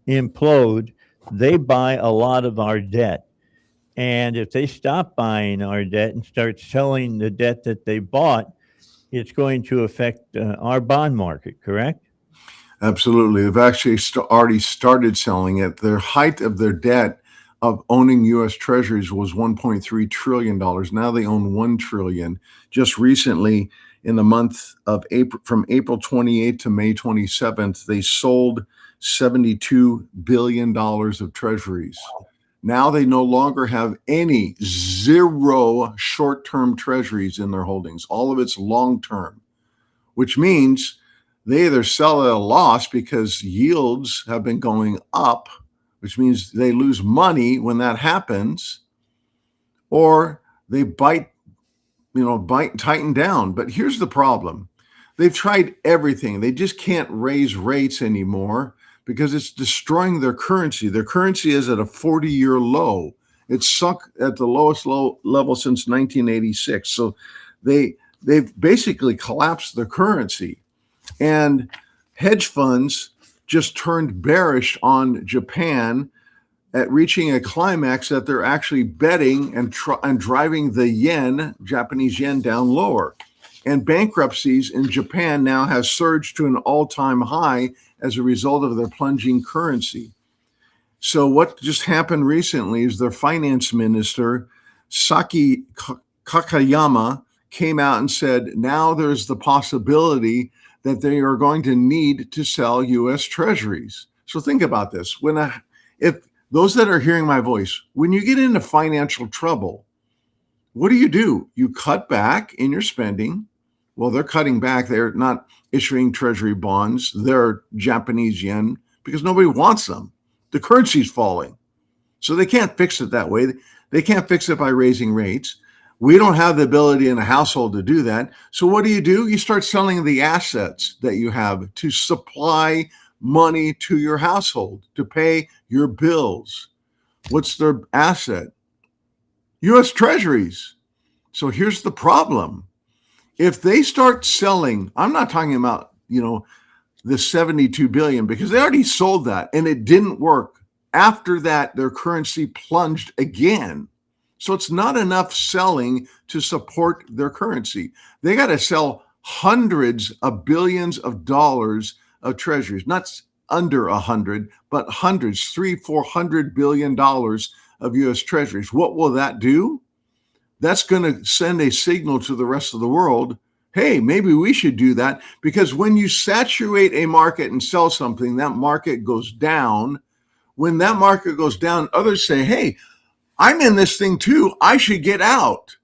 implode. They buy a lot of our debt. And if they stop buying our debt and start selling the debt that they bought, it's going to affect our bond market, correct? absolutely. They've actually already started selling it. Their height of their debt of owning U.S. Treasuries was $1.3 trillion. Now they own $1 trillion. Just recently, in the month of April, from April 28th to May 27th, they sold $72 billion of treasuries. Now they no longer have any, zero short-term treasuries in their holdings. All of it's long-term, which means they either sell at a loss because yields have been going up, which means they lose money when that happens, or they bite and tighten down. But here's the problem. They've tried everything. They just can't raise rates anymore because it's destroying their currency. Their currency is at a 40-year low. It's sunk at the lowest level since 1986. So they've basically collapsed their currency. And hedge funds just turned bearish on Japan at reaching a climax that they're actually betting and driving the Japanese yen, down lower. And bankruptcies in Japan now have surged to an all-time high as a result of their plunging currency. So what just happened recently is their finance minister, Saki Kakayama, came out and said, now there's the possibility that they are going to need to sell U.S. treasuries. So think about this. If those that are hearing my voice, when you get into financial trouble, what do? You cut back in your spending. Well, they're cutting back. They're not issuing treasury bonds. They're Japanese yen because nobody wants them. The currency's falling. So they can't fix it that way. They can't fix it by raising rates. We don't have the ability in a household to do that. So what do? You start selling the assets that you have to supply money to your household, to pay your bills. What's their asset? U.S. treasuries. So here's the problem. If they start selling, I'm not talking about, the 72 billion, because they already sold that and it didn't work. After that, their currency plunged again. So it's not enough selling to support their currency. They got to sell hundreds of billions of dollars of treasuries, not under 100, but hundreds, $300-400 billion of U.S. treasuries. What will that do? That's going to send a signal to the rest of the world. hey, maybe we should do that, because when you saturate a market and sell something, that market goes down. When that market goes down, others say, hey, I'm in this thing too. I should get out.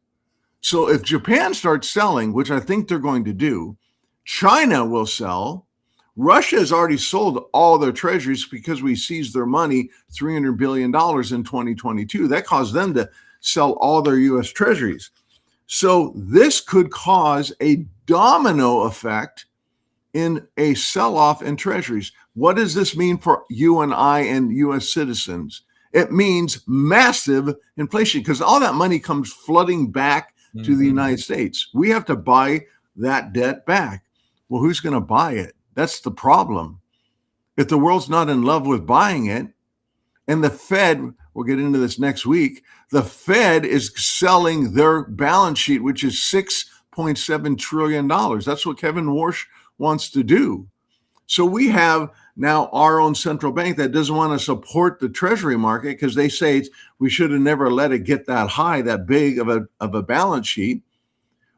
So if Japan starts selling, which I think they're going to do, China will sell. Russia has already sold all their treasuries because we seized their money, $300 billion in 2022. That caused them to sell all their U.S. treasuries. So this could cause a domino effect in a sell-off in treasuries. What does this mean for you and I and U.S. citizens? It means massive inflation, because all that money comes flooding back to the United States. We have to buy that debt back. Well, who's going to buy it? That's the problem. If the world's not in love with buying it, and the Fed, we'll get into this next week, the Fed is selling their balance sheet, which is $6.7 trillion. That's what Kevin Warsh wants to do. So we have now our own central bank that doesn't want to support the treasury market, because they say we should have never let it get that high, that big of a balance sheet.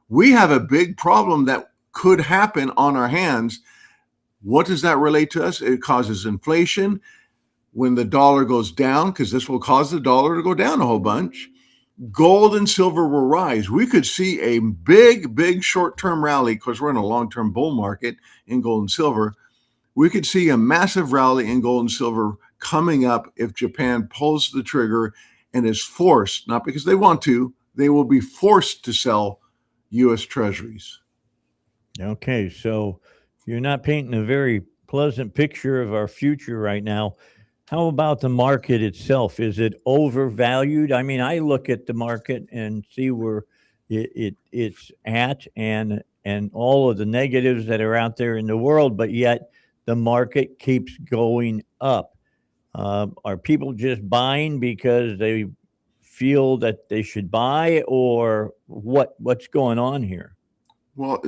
We have a big problem that could happen on our hands. What does that relate to us? It causes inflation. When the dollar goes down, because this will cause the dollar to go down a whole bunch, gold and silver will rise. We could see a big short-term rally, because we're in a long-term bull market in gold and silver. We could see a massive rally in gold and silver coming up if Japan pulls the trigger and is forced, not because they want to, they will be forced to sell U.S. treasuries. Okay, so you're not painting a very pleasant picture of our future right now. How about the market itself? Is it overvalued? I mean, I look at the market and see where it's at, and all of the negatives that are out there in the world, but yet the market keeps going up. Are people just buying because they feel that they should buy, or what's going on here? Well,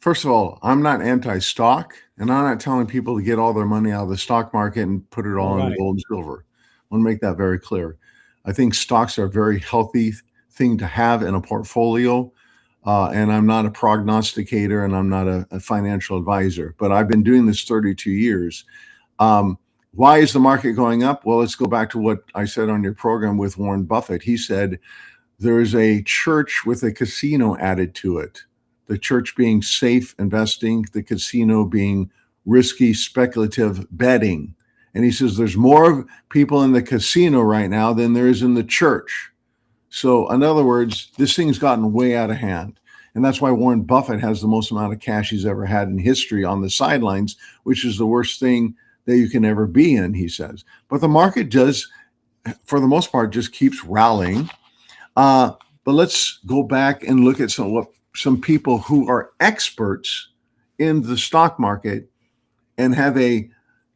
first of all, I'm not anti-stock, and I'm not telling people to get all their money out of the stock market and put it all in gold and silver. I want to make that very clear. I think stocks are a very healthy thing to have in a portfolio, and I'm not a prognosticator, and I'm not a financial advisor, but I've been doing this 32 years. Why is the market going up? Well, let's go back to what I said on your program with Warren Buffett. He said there's a church with a casino added to it. The church being safe investing, the casino being risky, speculative betting. And he says there's more people in the casino right now than there is in the church. So in other words, this thing's gotten way out of hand. And that's why Warren Buffett has the most amount of cash he's ever had in history on the sidelines, which is the worst thing that you can ever be in, he says. But the market does, for the most part, just keeps rallying. But let's go back and look at some people who are experts in the stock market and have a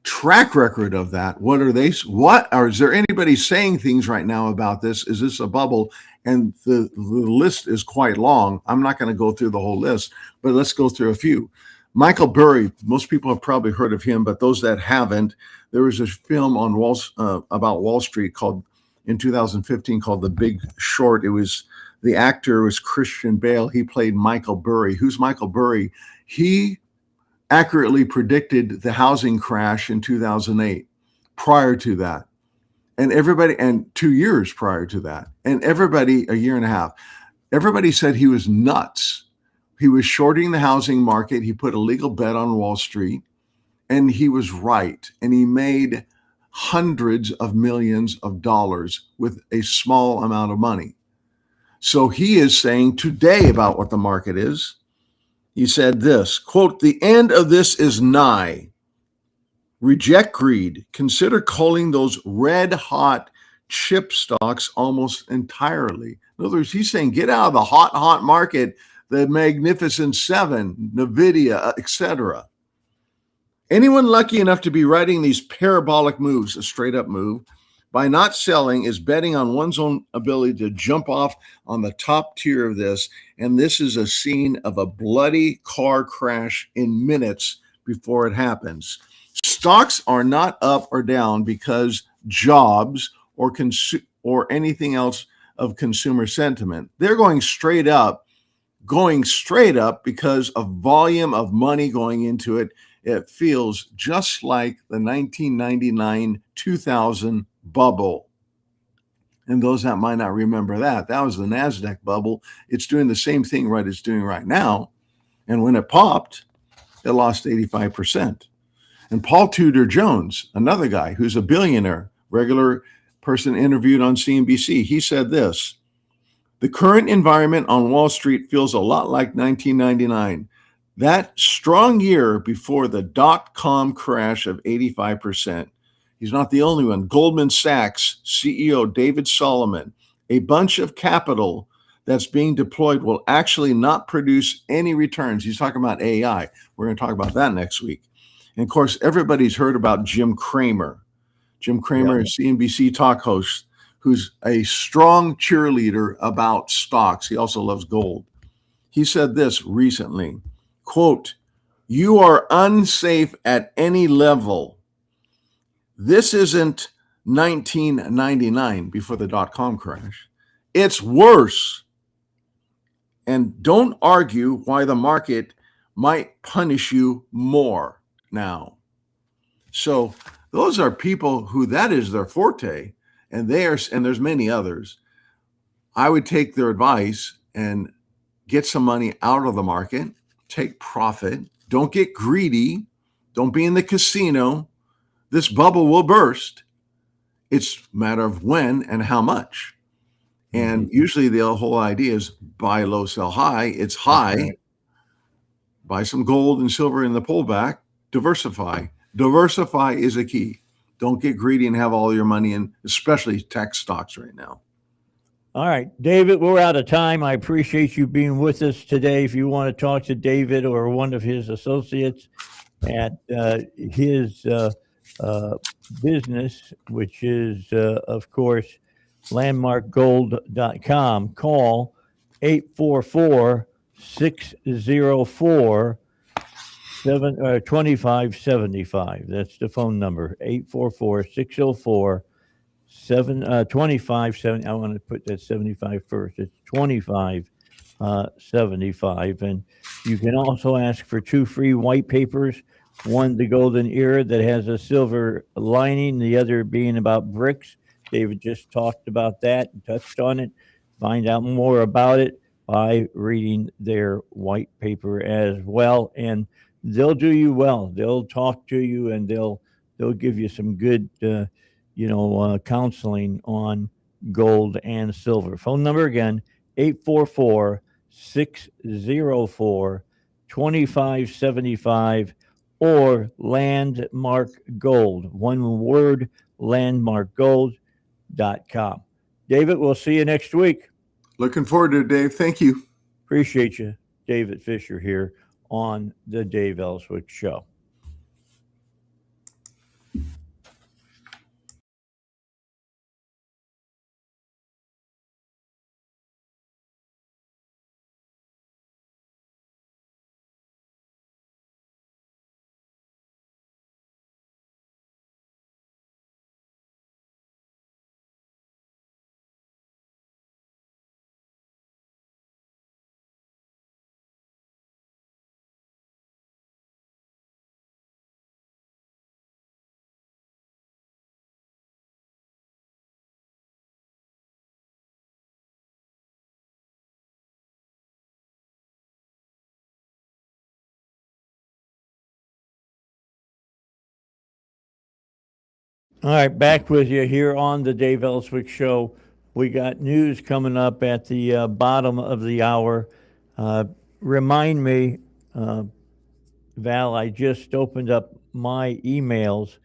track record of that. Is there anybody saying things right now about this? Is this a bubble? And the list is quite long. I'm not going to go through the whole list, but let's go through a few. Michael Burry, most people have probably heard of him, but those that haven't, there was a film on about Wall Street in 2015 called The Big Short. The actor was Christian Bale. He played Michael Burry. Who's Michael Burry? He accurately predicted the housing crash in 2008, prior to that. And 2 years prior to that. And everybody, a year and a half, everybody said he was nuts. He was shorting the housing market. He put a legal bet on Wall Street, and he was right. And he made hundreds of millions of dollars with a small amount of money. So he is saying today about what the market is. He said this, quote, "The end of this is nigh. Reject greed. Consider culling those red hot chip stocks almost entirely." In other words, he's saying get out of the hot market, the Magnificent Seven, NVIDIA, etc. Anyone lucky enough to be riding these parabolic moves, a straight up move, by not selling is betting on one's own ability to jump off on the top tier of this. And this is a scene of a bloody car crash in minutes before it happens. Stocks are not up or down because jobs or anything else of consumer sentiment. They're going straight up going straight up because of volume of money going into it. It feels just like the 1999-2000 bubble. And those that might not remember that was the NASDAQ bubble. It's doing the same thing it's doing right now. And when it popped, it lost 85%. And Paul Tudor Jones, another guy who's a billionaire, regular person interviewed on CNBC, he said this: the current environment on Wall Street feels a lot like 1999, that strong year before the dot-com crash of 85%. He's not the only one. Goldman Sachs CEO David Solomon, a bunch of capital that's being deployed will actually not produce any returns. He's talking about AI. We're going to talk about that next week. And of course, everybody's heard about Jim Cramer. Jim Cramer is CNBC talk host, who's a strong cheerleader about stocks. He also loves gold. He said this recently, quote, "You are unsafe at any level. This isn't 1999 before the dot-com crash. It's worse. And don't argue why the market might punish you more now." So those are people who that is their forte, and there's many others. I would take their advice and get some money out of the market, take profit, don't get greedy, don't be in the casino. This bubble will burst. It's a matter of when and how much. And usually the whole idea is buy low, sell high. It's high. Okay. Buy some gold and silver in the pullback. Diversify. Diversify is a key. Don't get greedy and have all your money in, especially tech stocks right now. All right, David, we're out of time. I appreciate you being with us today. If you want to talk to David or one of his associates at his business, which is, of course, landmarkgold.com, call 844-604-2575. That's the phone number, 844-604-2570. I want to put that 75 first. It's 2575. And you can also ask for 2 free white papers. One, the Golden Era, that has a silver lining, the other being about bricks. David just talked about that and touched on it. Find out more about it by reading their white paper as well. And they'll do you well. They'll talk to you and they'll give you some good, counseling on gold and silver. Phone number again, 844-604-2575. Or Landmark Gold, one word, landmarkgold.com. David, we'll see you next week. Looking forward to it, Dave. Thank you. Appreciate you. David Fisher here on the Dave Elswick Show. All right, back with you here on the Dave Elswick Show. We got news coming up at the bottom of the hour. Remind me, Val, I just opened up my emails,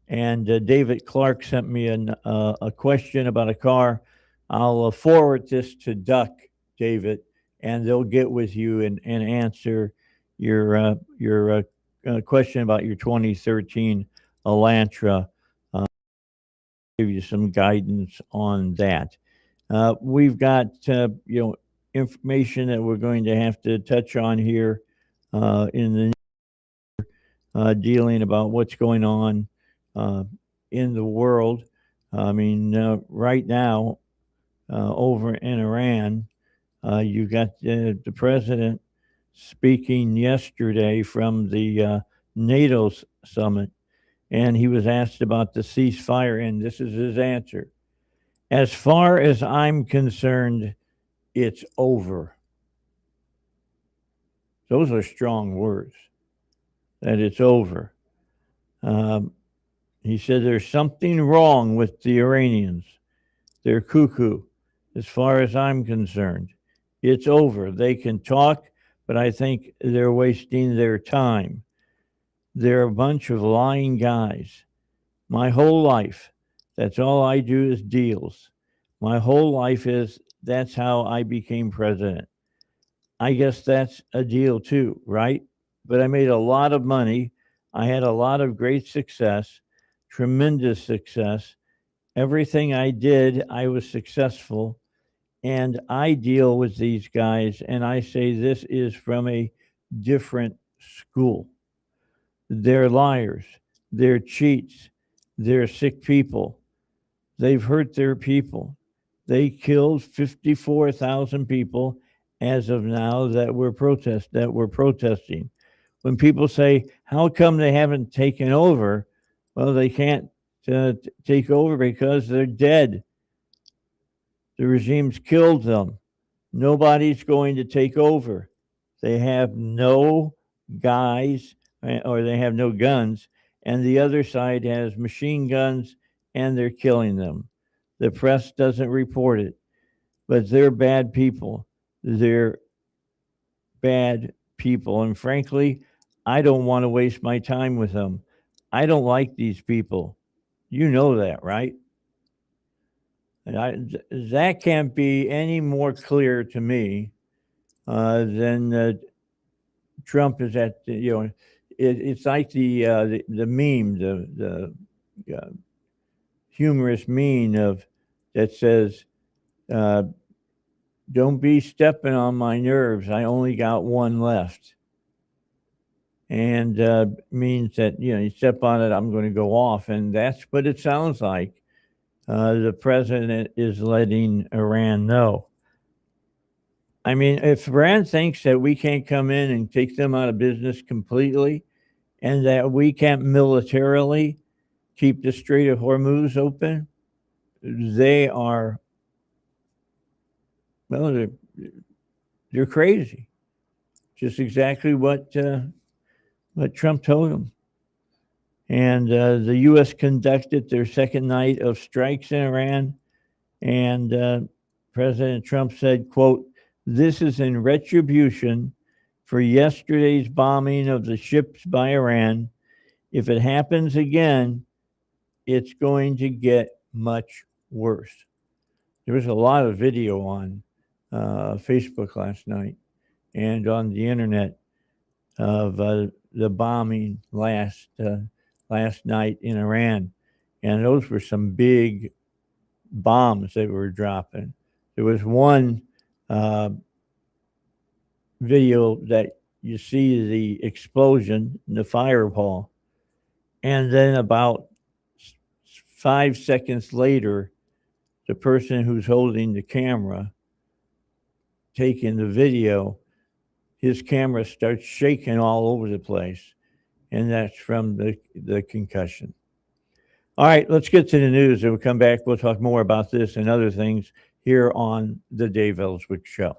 and David Clark sent me a question about a car. I'll forward this to Duck, David, and they'll get with you and answer your question about your 2013 Elantra. Give you some guidance on that. We've got information that we're going to have to touch on here in the dealing about what's going on in the world. I mean, right now over in Iran, You got the president speaking yesterday from the NATO summit, and he was asked about the ceasefire, and this is his answer. As far as I'm concerned, it's over. Those are strong words, that it's over. Um, he said there's something wrong with the Iranians. They're cuckoo. As far as I'm concerned, it's over. They can talk, but I think they're wasting their time. They're a bunch of lying guys. My whole life, that's all I do is deals. My whole life is that's how I became president. I guess that's a deal too, right? But I made a lot of money. I had a lot of great success, tremendous success. Everything I did, I was successful. And I deal with these guys, and I say this is from a different school. They're liars, they're cheats, they're sick people. They've hurt their people. They killed 54,000 people as of now that were protesting. When people say, "How come they haven't taken over?" Well, they can't take over because they're dead. The regime's killed them. Nobody's going to take over. They have no guys or they have no guns, and the other side has machine guns and they're killing them. The press doesn't report it, but they're bad people. They're bad people. And frankly, I don't want to waste my time with them. I don't like these people. You know that, right? And that can't be any more clear to me than Trump is at. It's like the meme, the humorous meme of that says, "Don't be stepping on my nerves. I only got one left," and means that you step on it, I'm going to go off, and that's what it sounds like. The president is letting Iran know. I mean, if Iran thinks that we can't come in and take them out of business completely, and that we can't militarily keep the Strait of Hormuz open, they are, well, they're crazy. Just exactly what Trump told them. And the U.S. conducted their second night of strikes in Iran, and President Trump said, quote, "This is in retribution for yesterday's bombing of the ships by Iran. If it happens again, it's going to get much worse." There was a lot of video on Facebook last night and on the internet of the bombing last night in Iran, and those were some big bombs they were dropping. There was one uh, video that you see the explosion, the fireball, and then about 5 seconds later, the person who's holding the camera, taking the video, his camera starts shaking all over the place, and that's from the concussion. All right, let's get to the news, and we'll come back. We'll talk more about this and other things here on the Dave Elswick Show.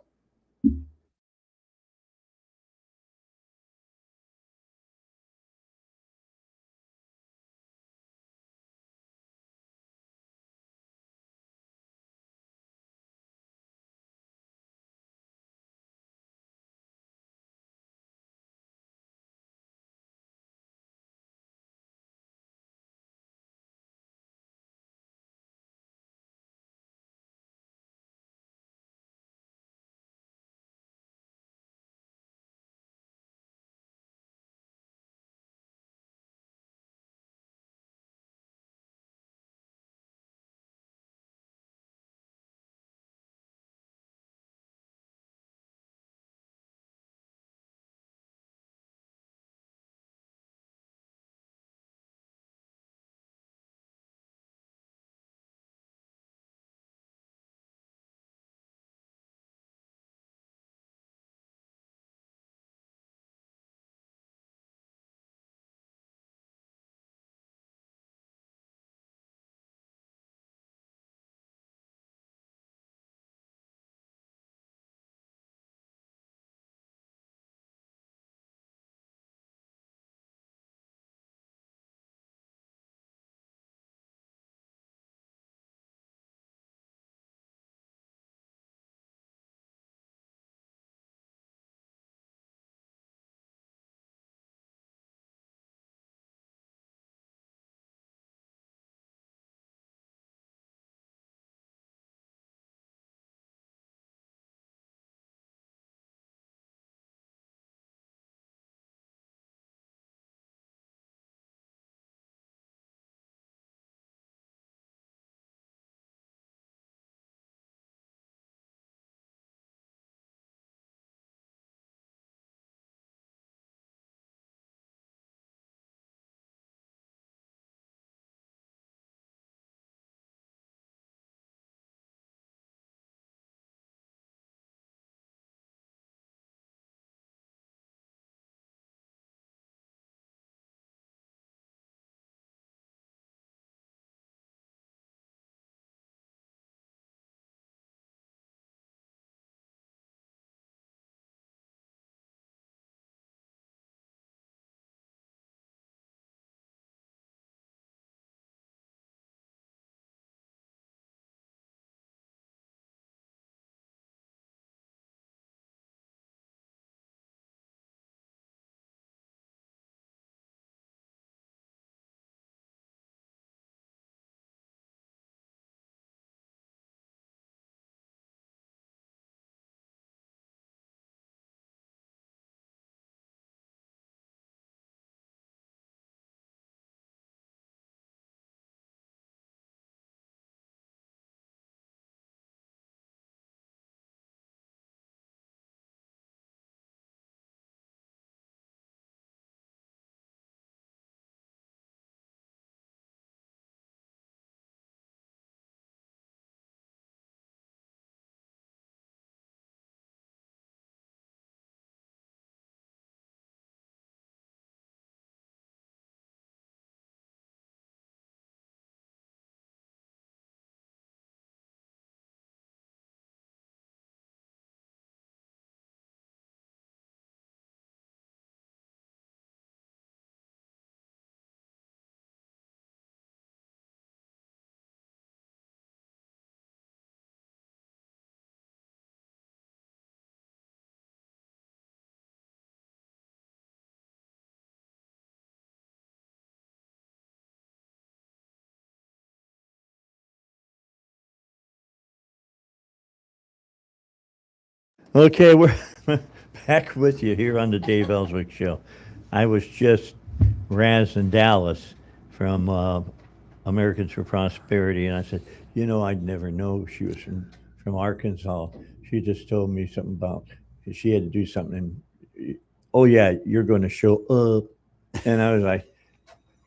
Okay, we're back with you here on the Dave Elswick Show. I was just razzing Dallas from Americans for Prosperity, and I said, I'd never know she was from Arkansas. She just told me something about she had to do something. Oh yeah, you're going to show up, and I was like,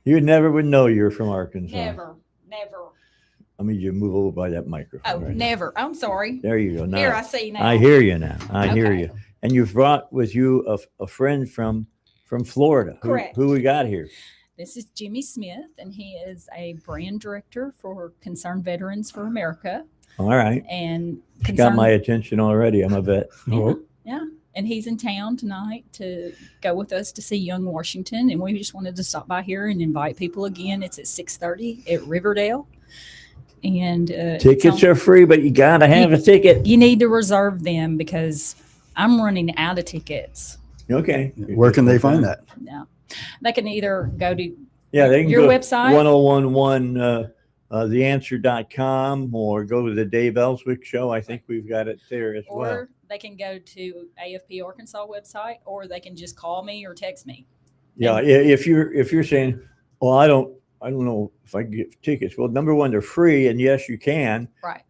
you never would know you're from Arkansas. Never. I mean, you move over by that Oh, microphone. Right? never. I'm sorry. There you go. Now, Here, I see you now. I hear you now. I hear Okay. you. And you've brought with you a friend from Florida. Correct. Who we got here? This is Jimmy Smith, and he is a brand director for Concerned Veterans for America. All right. And Got my attention already. I'm a vet. yeah. And he's in town tonight to go with us to see Young Washington, and we just wanted to stop by here and invite people again. It's at 6:30 at Riverdale, and Tickets are free, but you gotta have a ticket. you need to reserve them because I'm running out of tickets. Okay. Where can they find that? Now, they can either go to Yeah, they can your go website. 1011 theanswer.com or go to the Dave Elswick Show. I think we've got it there as well. or they can go to AFP Arkansas website, or they can just call me or text me. Yeah, if you're saying, well, I don't know if I can get tickets. Well, number one, they're free, and yes, you can. Right.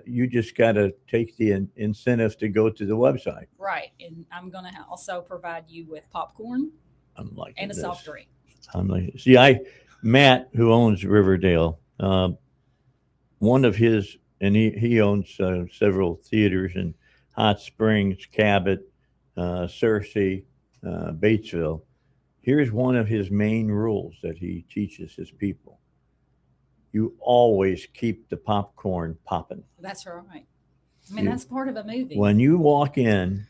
You just got to take the incentive to go to the website. Right. And I'm going to also provide you with popcorn I'm like and a soft drink. I'm like, Matt, who owns Riverdale, one of his, and he owns several theaters in Hot Springs, Cabot, Searcy, Batesville. Here's one of his main rules that he teaches his people. You always keep the popcorn popping. That's right. I mean, that's part of a movie. When you walk in,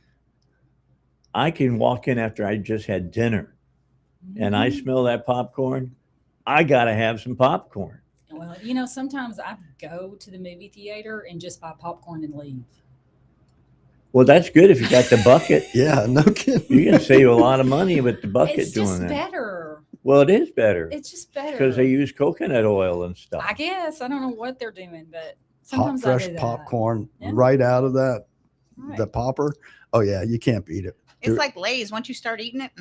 I can walk in after I just had dinner and I Mhm. smell that popcorn. I got to have some popcorn. Well, sometimes I go to the movie theater and just buy popcorn and leave. Well, that's good if you got the bucket. Yeah, no kidding. You can save a lot of money with the bucket It's doing just that. better. Well, it is better It's just better. because they use coconut oil and stuff. I guess. I don't know what they're doing, but Hot sometimes fresh I do that. popcorn Yeah. right out of the Right. popper. Oh yeah, you can't beat it. It's like Lay's. Once you start eating it,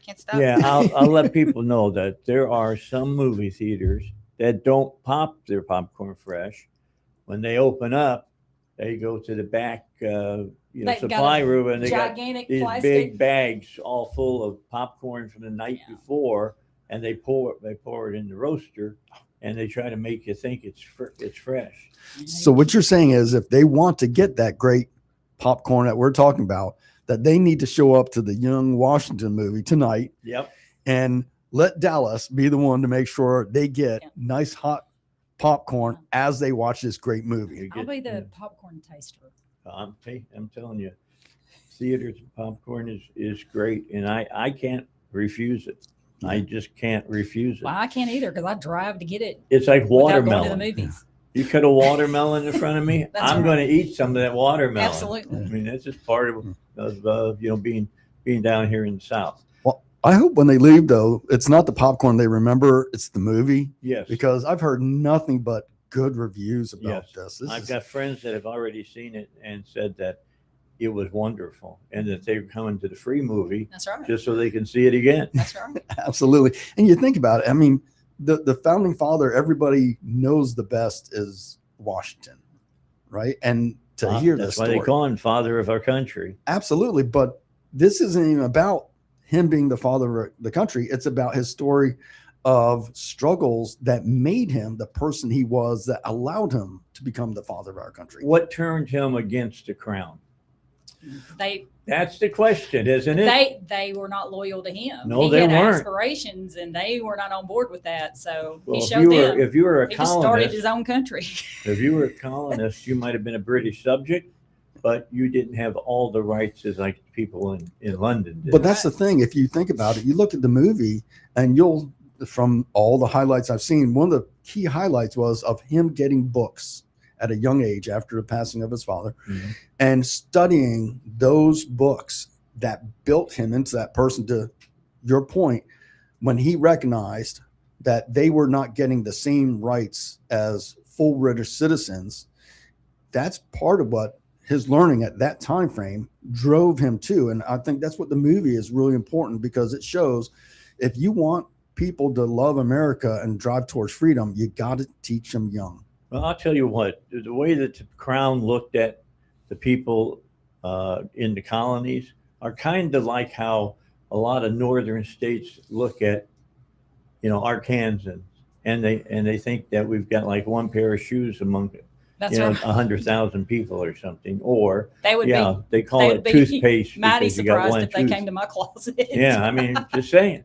can't stop. Yeah, I'll let people know that there are some movie theaters that don't pop their popcorn fresh. When they open up, they go to the back, They got supply a room, and they got gigantic these plastic. big bags all full of popcorn from the night Yeah. before, and they pour it in the roaster, and they try to make you think it's fresh. So what you're saying is, if they want to get that great popcorn that we're talking about, that they need to show up to the Young Washington movie tonight Yep. and let Dallas be the one to make sure they get Yeah. nice hot popcorn as they watch this great movie. You I'll get- be the popcorn taster. I'm telling you, theaters popcorn is great, and I can't refuse it. I just can't refuse it. Well, I can't either because I drive to get it It's like without going to the watermelon. movies. You cut a watermelon in front of me, That's I'm right. going to eat some of that watermelon. Absolutely. I mean, that's just part of being down here in the South. I hope when they leave though, it's not the popcorn they remember, it's the movie, Yes, because I've heard nothing but good reviews about Yes. this. This I've is- got friends that have already seen it and said that it was wonderful, and that they're coming to the free movie That's right. just so they can see it again. That's right. Absolutely. And you think about it, I mean, the founding father, everybody knows the best is Washington, right? And to hear That's this why story, they call him father of our country. absolutely. But this isn't even about him being the father of the country. It's about his story of struggles that made him the person he was, that allowed him to become the father of our country. What turned him against the crown? They That's the question, isn't it? they were not loyal to him. No, he they had weren't. aspirations, and they were not on board with that. So Well, he if showed you them. were a He just started colonist, his own country. if you were a colonist, you might have been a British subject, but you didn't have all the rights as like people in London did. But that's the thing. If you think about it, you look at the movie and you'll, from all the highlights I've seen, one of the key highlights was of him getting books at a young age after the passing of his father Mhm. and studying those books that built him into that person. To your point, when he recognized that they were not getting the same rights as full British citizens, that's part of what his learning at that time frame drove him to. And I think that's what the movie is really important, because it shows if you want people to love America and drive towards freedom, you got to teach them young. Well, I'll tell you what, the way that the Crown looked at the people in the colonies are kind of like how a lot of northern states look at, Arkansans, and they think that we've got like one pair of shoes among That's right. 100,000 people or something, or They would yeah, be they call they it would be toothpaste mighty because you got surprised one if they tooth. came to my closet. Yeah, I mean, just saying.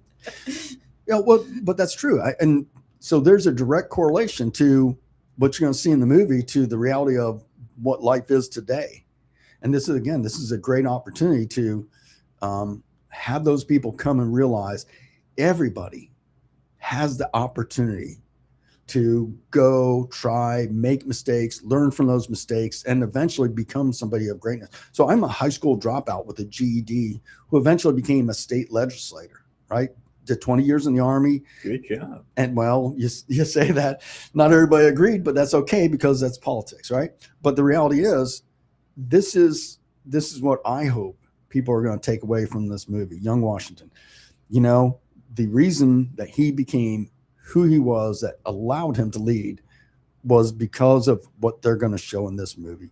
Yeah, well, but that's true. And so there's a direct correlation to what you're going to see in the movie to the reality of what life is today. And this is a great opportunity to have those people come and realize everybody has the opportunity to go try, make mistakes, learn from those mistakes, and eventually become somebody of greatness. So I'm a high school dropout with a GED who eventually became a state legislator, right? Did 20 years in the Army. Good job. And well, you say that not everybody agreed, but that's okay because that's politics, right? But the reality is, this is what I hope people are going to take away from this movie, Young Washington. The reason that he became who he was, that allowed him to lead, was because of what they're going to show in this movie.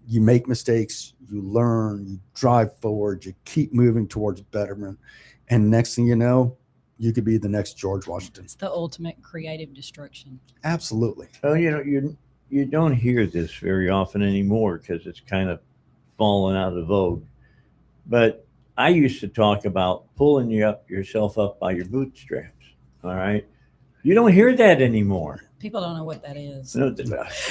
You make mistakes, you learn, you drive forward, you keep moving towards betterment. And next thing you know, you could be the next George Washington. It's the ultimate creative destruction. Absolutely. Well, you don't hear this very often anymore because it's kind of fallen out of vogue. But I used to talk about pulling yourself up by your bootstraps. All right. You don't hear that anymore. People don't know what that is.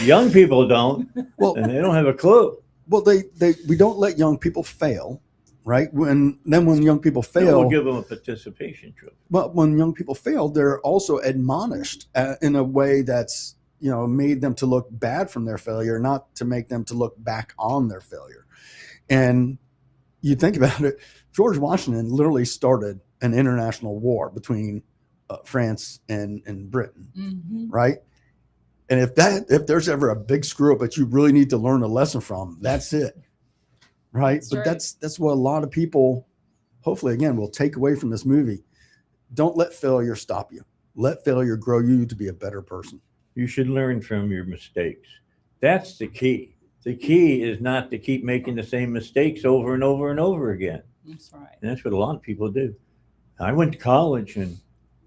Young people don't, Well, and they don't have a clue. well, we don't let young people fail, right? When young people fail, We'll give them a participation trophy. but when young people fail, they're also admonished in a way that's made them to look bad from their failure, not to make them to look back on their failure. And you think about it, George Washington literally started an international war between France and Britain, Mm-hmm. right? And if there's ever a big screw up that you really need to learn a lesson from, that's it, right? But that's what a lot of people, hopefully, again, will take away from this movie. Don't let failure stop you. Let failure grow you to be a better person. You should learn from your mistakes. That's the key. The key is not to keep making the same mistakes over and over and over again. That's right. And that's what a lot of people do. I went to college and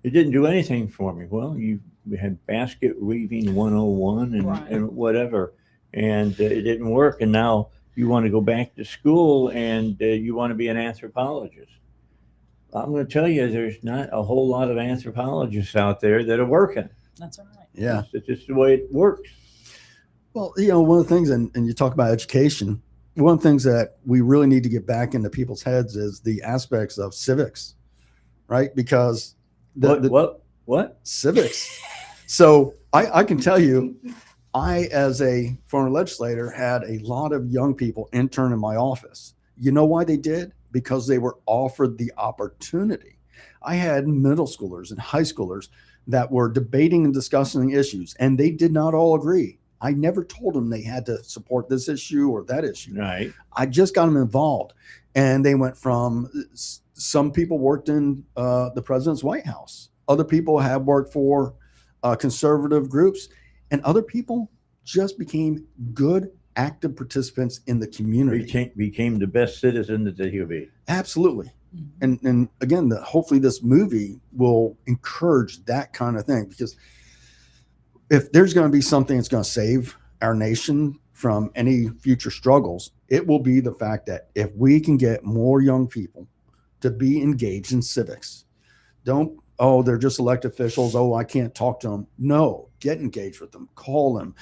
it didn't do anything for me. Well, we had basket weaving 101 Right. and whatever, and it didn't work. And now you want to go back to school and you want to be an anthropologist. I'm going to tell you, there's not a whole lot of anthropologists out there that are working. That's right. Yeah. It's just the way it works. Well, one of the things, and you talk about education, one of the things that we really need to get back into people's heads is the aspects of civics, right? Because What? civics. So I can tell you, I, as a former legislator, had a lot of young people intern in my office. You know why they did? Because they were offered the opportunity. I had middle schoolers and high schoolers that were debating and discussing issues, and they did not all agree. I never told them they had to support this issue or that issue. Right. I just got them involved, and they went from some people worked in the president's White House. Other people have worked for conservative groups, and other people just became good, active participants in the community. Became the best citizen that he'll be. Absolutely. Mm-hmm. And again, hopefully this movie will encourage that kind of thing, because if there's going to be something that's going to save our nation from any future struggles, it will be the fact that if we can get more young people to be engaged in civics, they're just elected officials. Oh, I can't talk to them. No, get engaged with them, call them,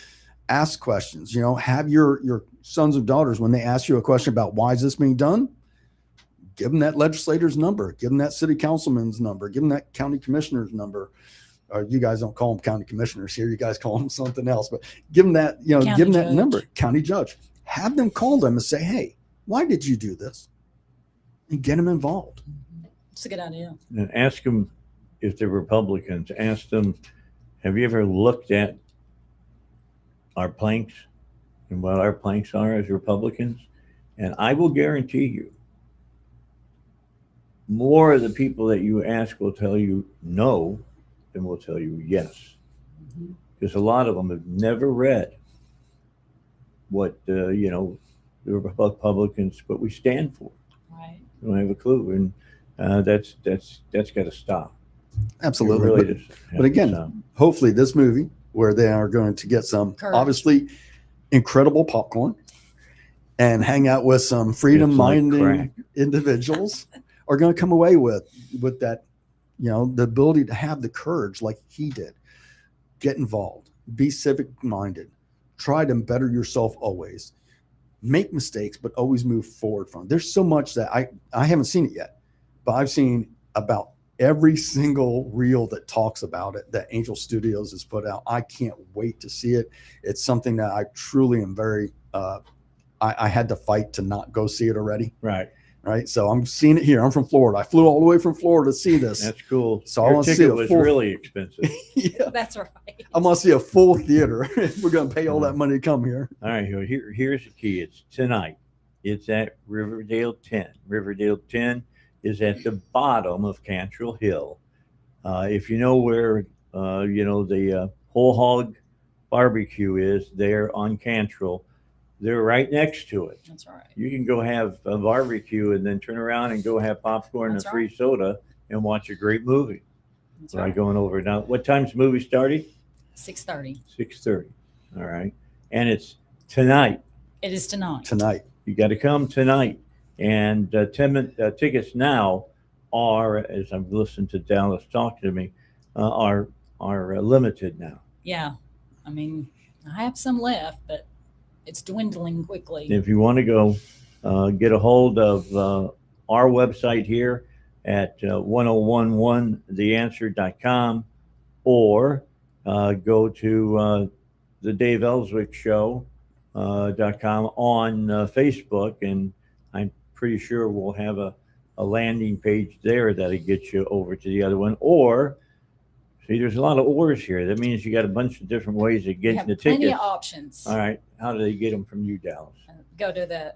ask questions, have your sons and daughters, when they ask you a question about why is this being done, give them that legislator's number, give them that city councilman's number, give them that county commissioner's number. You guys don't call them county commissioners here. You guys call them something else, but give them that, give them that number, county judge. Have them call them and say, hey, why did you do this? And get them involved. It's a good idea. And ask them if they're Republicans. Ask them, have you ever looked at our planks and what our planks are as Republicans. And I will guarantee you, more of the people that you ask will tell you no than will tell you yes. Because a lot of them have never read what, the Republicans, what we stand for. Right. They don't have a clue. And that's got to stop. Absolutely. It really does have but to again, stop. hopefully this movie where they are going to get some Courage. obviously incredible popcorn and hang out with some freedom minded crack. individuals are going to come away with that, the ability to have the courage like he did, get involved, be civic minded, try to better yourself always, make mistakes, but always move forward from. There's so much that I haven't seen it yet, but I've seen about every single reel that talks about it that Angel Studios has put out. I can't wait to see it. It's something that I truly am very, I had to fight to not go see it already. Right. Right. So I'm seeing it here. I'm from Florida. I flew all the way from Florida to see this. That's cool. So I Your want to see ticket a was full, really expensive. yeah. That's right. I want to see a full theater. If we're going to pay all that money to come here. All right, well, here's the key. It's tonight. It's at Riverdale 10. Riverdale 10 is at the bottom of Cantrell Hill. If you know where, the Whole Hog Barbecue is there on Cantrell, they're right next to it. That's right. You can go have a barbecue and then turn around and go have popcorn That's and free right. soda and watch a great movie. That's By right. going over now. What time's the movie starting? 6:30. 6:30. All right, and it's tonight. It is tonight. Tonight. You got to come tonight. And tickets now are, as I've listened to Dallas talk to me, are limited now. Yeah. I mean, I have some left, but it's dwindling quickly. If you want to go, get a hold of our website here at 1011theanswer.com, or go to the Dave Elswick Show .com on Facebook, and I'm pretty sure we'll have a landing page there that'll get you over to the other one. Or see, there's a lot of ors here. That means you got a bunch of different ways of We getting have the plenty tickets. of options. All right, how do they get them from you, Dallas? Go to the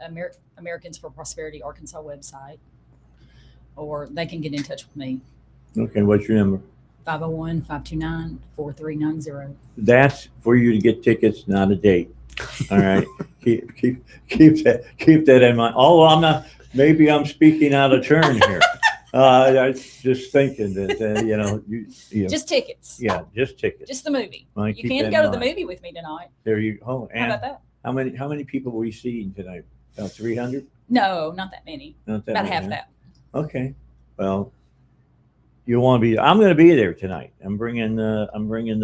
Americans for Prosperity Arkansas website, or they can get in touch with me. Okay, what's your number? 501-529-4390. That's for you to get tickets, not a date. All right, keep that in mind. Although I'm not, maybe I'm speaking out of turn here. I was just thinking that Just tickets. yeah, just tickets. Just the movie. Well, You keep can that go in to the mind. movie with me tonight. There you go. How And about that? how many people were we seeing tonight? About 300? No, not that many. Not that About many, half huh? that. Okay. Well, you want to be? I'm going to be there tonight. I'm bringing the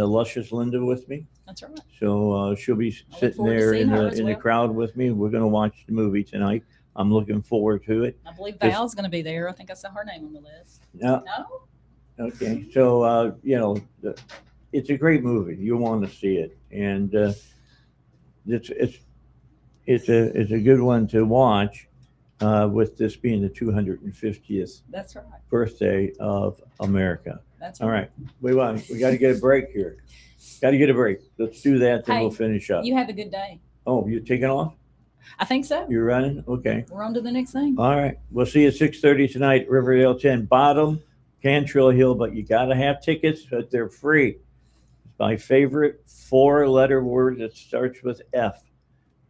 luscious Linda with me, That's right. so she'll be look sitting forward to there seeing in her the as in the well. crowd with me. We're going to watch the movie tonight. I'm looking forward to it. I believe This- Val's going to be there. I think I saw her name on the list. Now, No? okay, so it's a great movie. You want to see it, and it's a good one to watch. With this being the 250th That's right. birthday of America. That's All right. right, we got to get a break here. Got to get a break. Let's do that, then Hey, we'll finish up. You have a good day. Oh, you're taking off? I think so. You're running? Okay. We're on to the next thing. All right. We'll see you at 6:30 tonight, Riverdale 10, bottom, Cantrell Hill, but you got to have tickets, but they're free. It's my favorite 4-letter word that starts with F,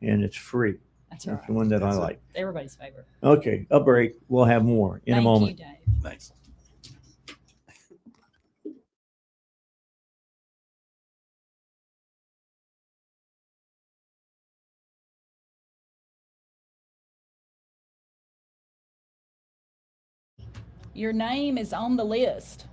and it's free. That's That's right. the one that I That's it. like. Everybody's favorite. Okay, a break. We'll have more in a Thank moment. you, Dave. Thanks. Your name is on the list.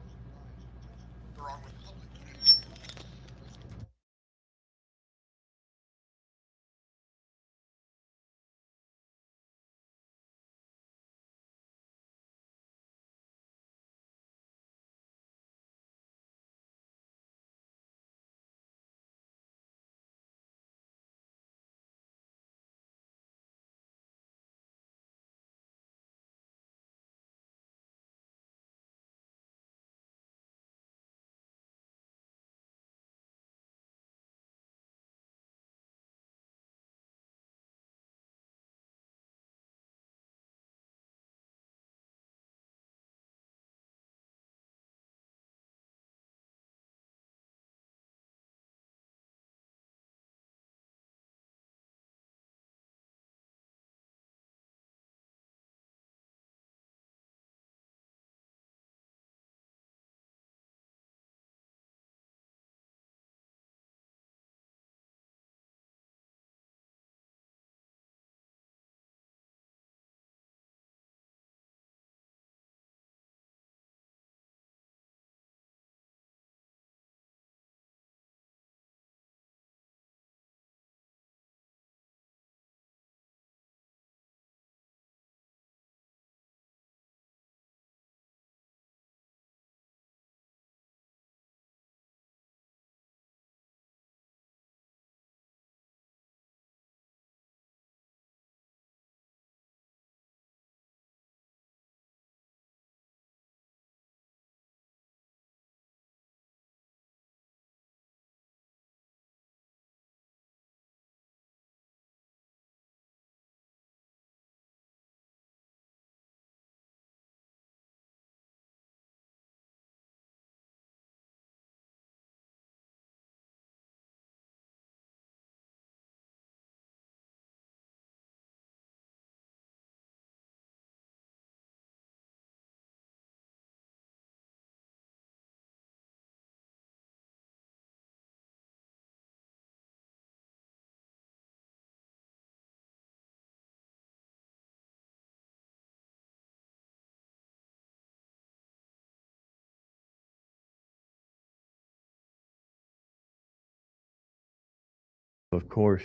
of course,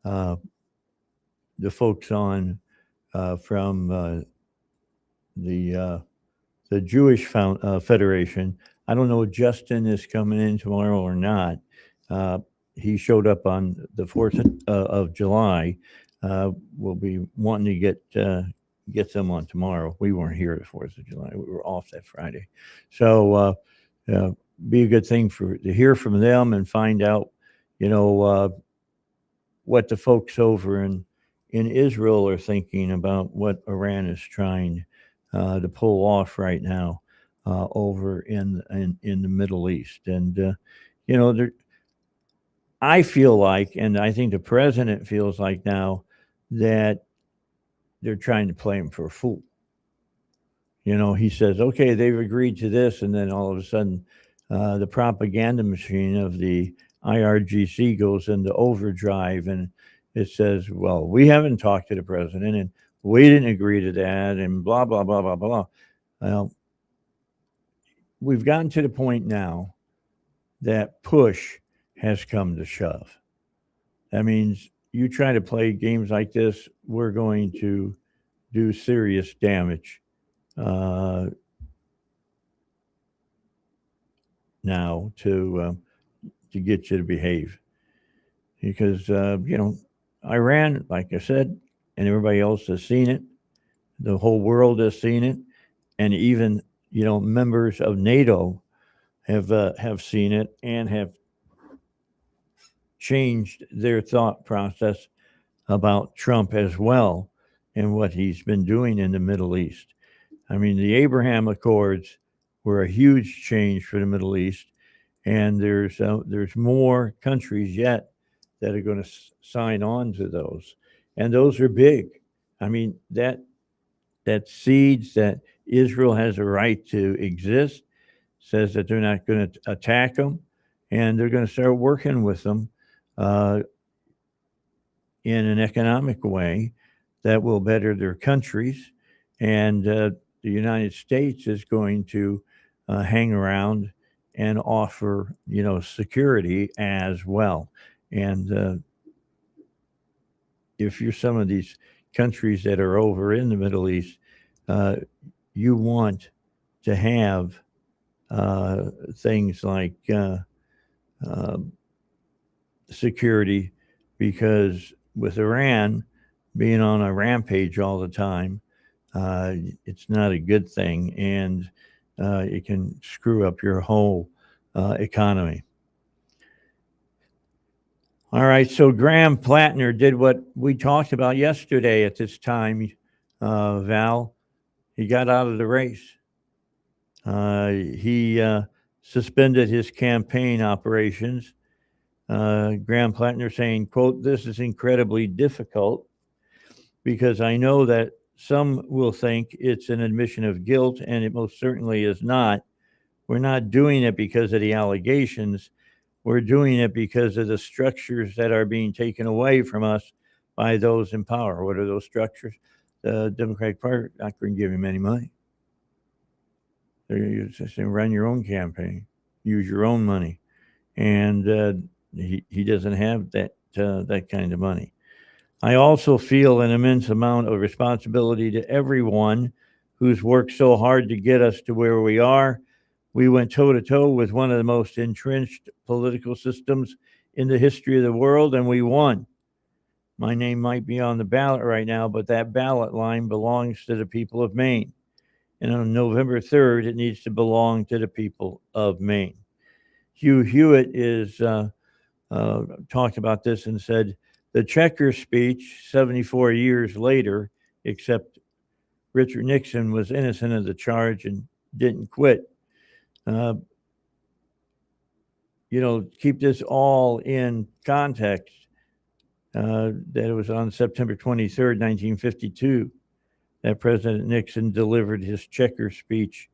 uh, the folks on from the Jewish Federation. I don't know if Justin is coming in tomorrow or not. He showed up on the 4th of July. We'll be wanting to get them on tomorrow. We weren't here the 4th of July. We were off that Friday. So be a good thing to hear from them and find out, what the folks over in Israel are thinking about what Iran is trying to pull off right now over in the Middle East. And I feel like, and I think the president feels like now, that they're trying to play him for a fool. He says, okay, they've agreed to this, and then all of a sudden the propaganda machine of the IRGC goes into overdrive, and it says, well, we haven't talked to the president, and we didn't agree to that, and blah, blah, blah, blah, blah. Well, we've gotten to the point now that push has come to shove. That means you try to play games like this, we're going to do serious damage now to get you to behave. Because, Iran, like I said, and everybody else has seen it, the whole world has seen it, and even, members of NATO have seen it and have changed their thought process about Trump as well and what he's been doing in the Middle East. I mean, the Abraham Accords were a huge change for the Middle East, and there's more countries yet that are going to sign on to those, and those are big. I mean, that cedes that Israel has a right to exist, says that they're not going to attack them, and they're going to start working with them in an economic way that will better their countries. And the United States is going to hang around and offer, security as well. And if you're some of these countries that are over in the Middle East, you want to have things like security, because with Iran being on a rampage all the time, it's not a good thing, and it can screw up your whole economy. All right, so Graham Plattner did what we talked about yesterday at this time, Val. He got out of the race. He suspended his campaign operations. Graham Plattner saying, quote, "This is incredibly difficult because I know that some will think it's an admission of guilt, and it most certainly is not. We're not doing it because of the allegations. We're doing it because of the structures that are being taken away from us by those in power." What are those structures? The Democratic Party not going to give him any money. They're just saying, run your own campaign, use your own money. And he doesn't have that kind of money. I also feel an immense amount of responsibility to everyone who's worked so hard to get us to where we are. We went toe-to-toe with one of the most entrenched political systems in the history of the world, and we won. My name might be on the ballot right now, but that ballot line belongs to the people of Maine. And on November 3rd, it needs to belong to the people of Maine. Hugh Hewitt is talked about this and said, the Checker speech 74 years later, except Richard Nixon was innocent of the charge and didn't quit. Keep this all in context, that it was on September 23rd, 1952, that President Nixon delivered his Checker speech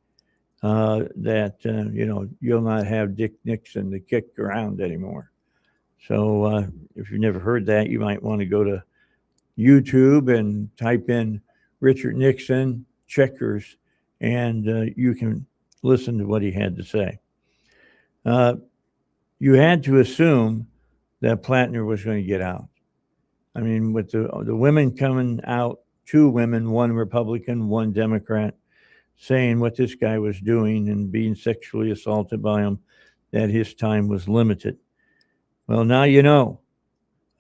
that, you'll not have Dick Nixon to kick around anymore. So if you've never heard that, you might want to go to YouTube and type in Richard Nixon Checkers, and you can listen to what he had to say. You had to assume that Plattner was going to get out. I mean, with the women coming out, 2 women, 1 Republican, 1 Democrat, saying what this guy was doing and being sexually assaulted by him, that his time was limited. Well, now you know.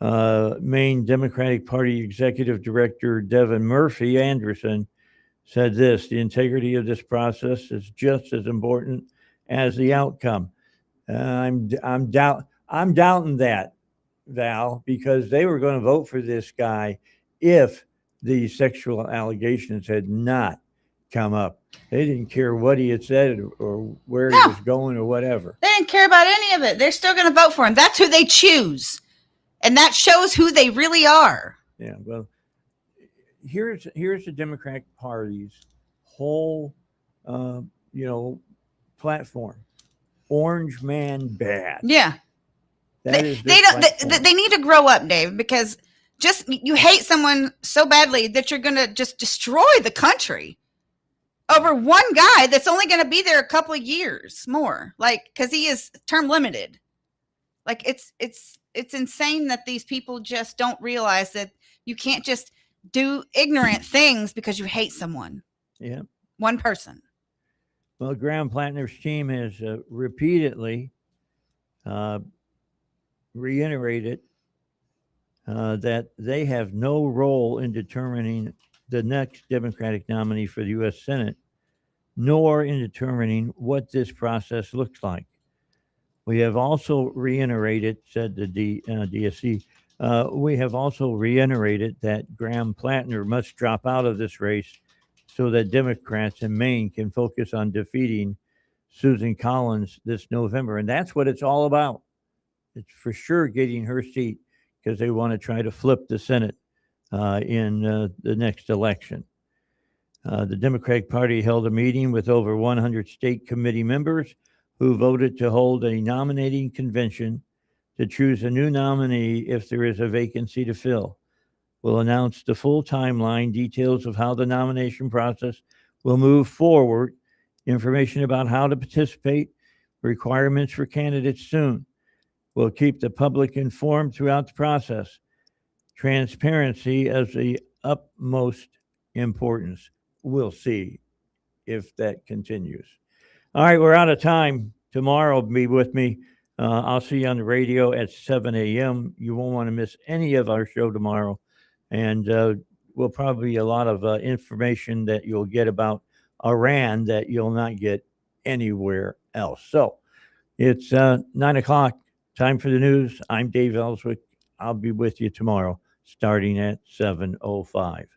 Maine Democratic Party Executive Director Devin Murphy Anderson said this: the integrity of this process is just as important as the outcome. I'm doubting that, Val, because they were going to vote for this guy if the sexual allegations had not come up. They didn't care what he had said or where he No. was going or whatever. They didn't care about any of it. They're still going to vote for him. That's who they choose. And that shows who they really are. Yeah, well, here's the Democratic Party's whole, uh, platform: Orange Man bad. Yeah. That is They their don't. platform. They need to grow up, Dave, because just you hate someone so badly that you're going to just destroy the country over one guy that's only going to be there a couple of years more, like because he is term limited. Like it's insane that these people just don't realize that you can't just do ignorant things because you hate someone. Yeah. One person. Well, Graham Plattner's team has repeatedly reiterated that they have no role in determining the next Democratic nominee for the U.S. Senate, nor in determining what this process looks like. We have also reiterated, said the DSC, we have also reiterated that Graham Plattner must drop out of this race so that Democrats in Maine can focus on defeating Susan Collins this November. And that's what it's all about. It's for sure getting her seat because they want to try to flip the Senate in the next election. The Democratic Party held a meeting with over 100 state committee members who voted to hold a nominating convention to choose a new nominee if there is a vacancy to fill. We'll announce the full timeline, details of how the nomination process will move forward, information about how to participate, requirements for candidates soon. We'll keep the public informed throughout the process. Transparency is the utmost importance. We'll see if that continues. All right, we're out of time. Tomorrow, be with me. I'll see you on the radio at 7 a.m. You won't want to miss any of our show tomorrow. And will probably be a lot of information that you'll get about Iran that you'll not get anywhere else. So it's 9 o'clock. Time for the news. I'm Dave Elswick. I'll be with you tomorrow starting at 7:05.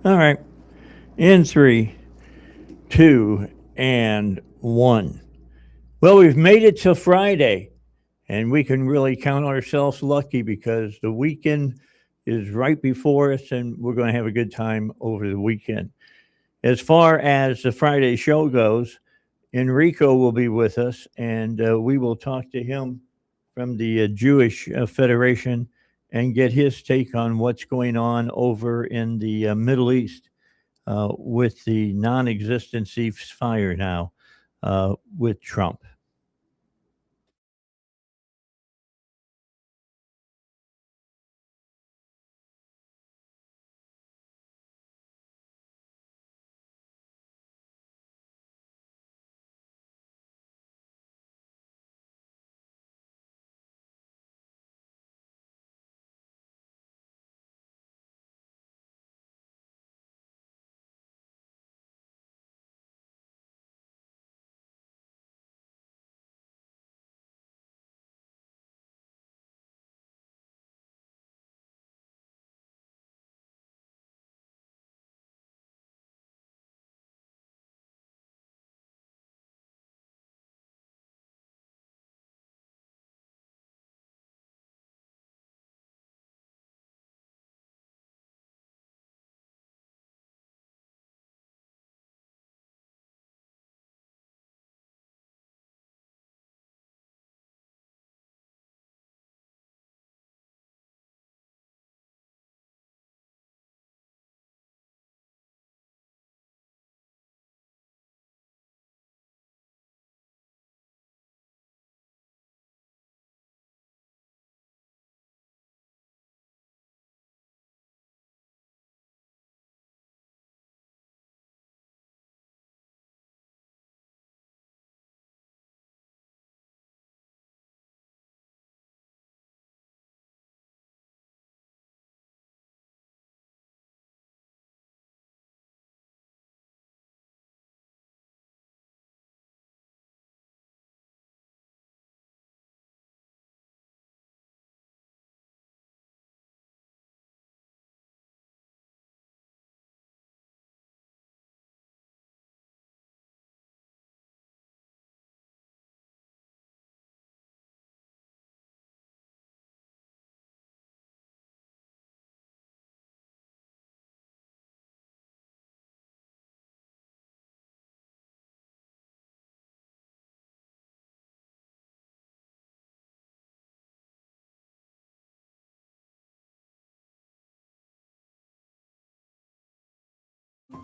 All right. In 3, 2, and 1. Well, we've made it till Friday, and we can really count ourselves lucky because the weekend is right before us, and we're going to have a good time over the weekend. As far as the Friday show goes, Enrico will be with us, and we will talk to him from the Jewish Federation and get his take on what's going on over in the Middle East with the non-existent ceasefire now with Trump.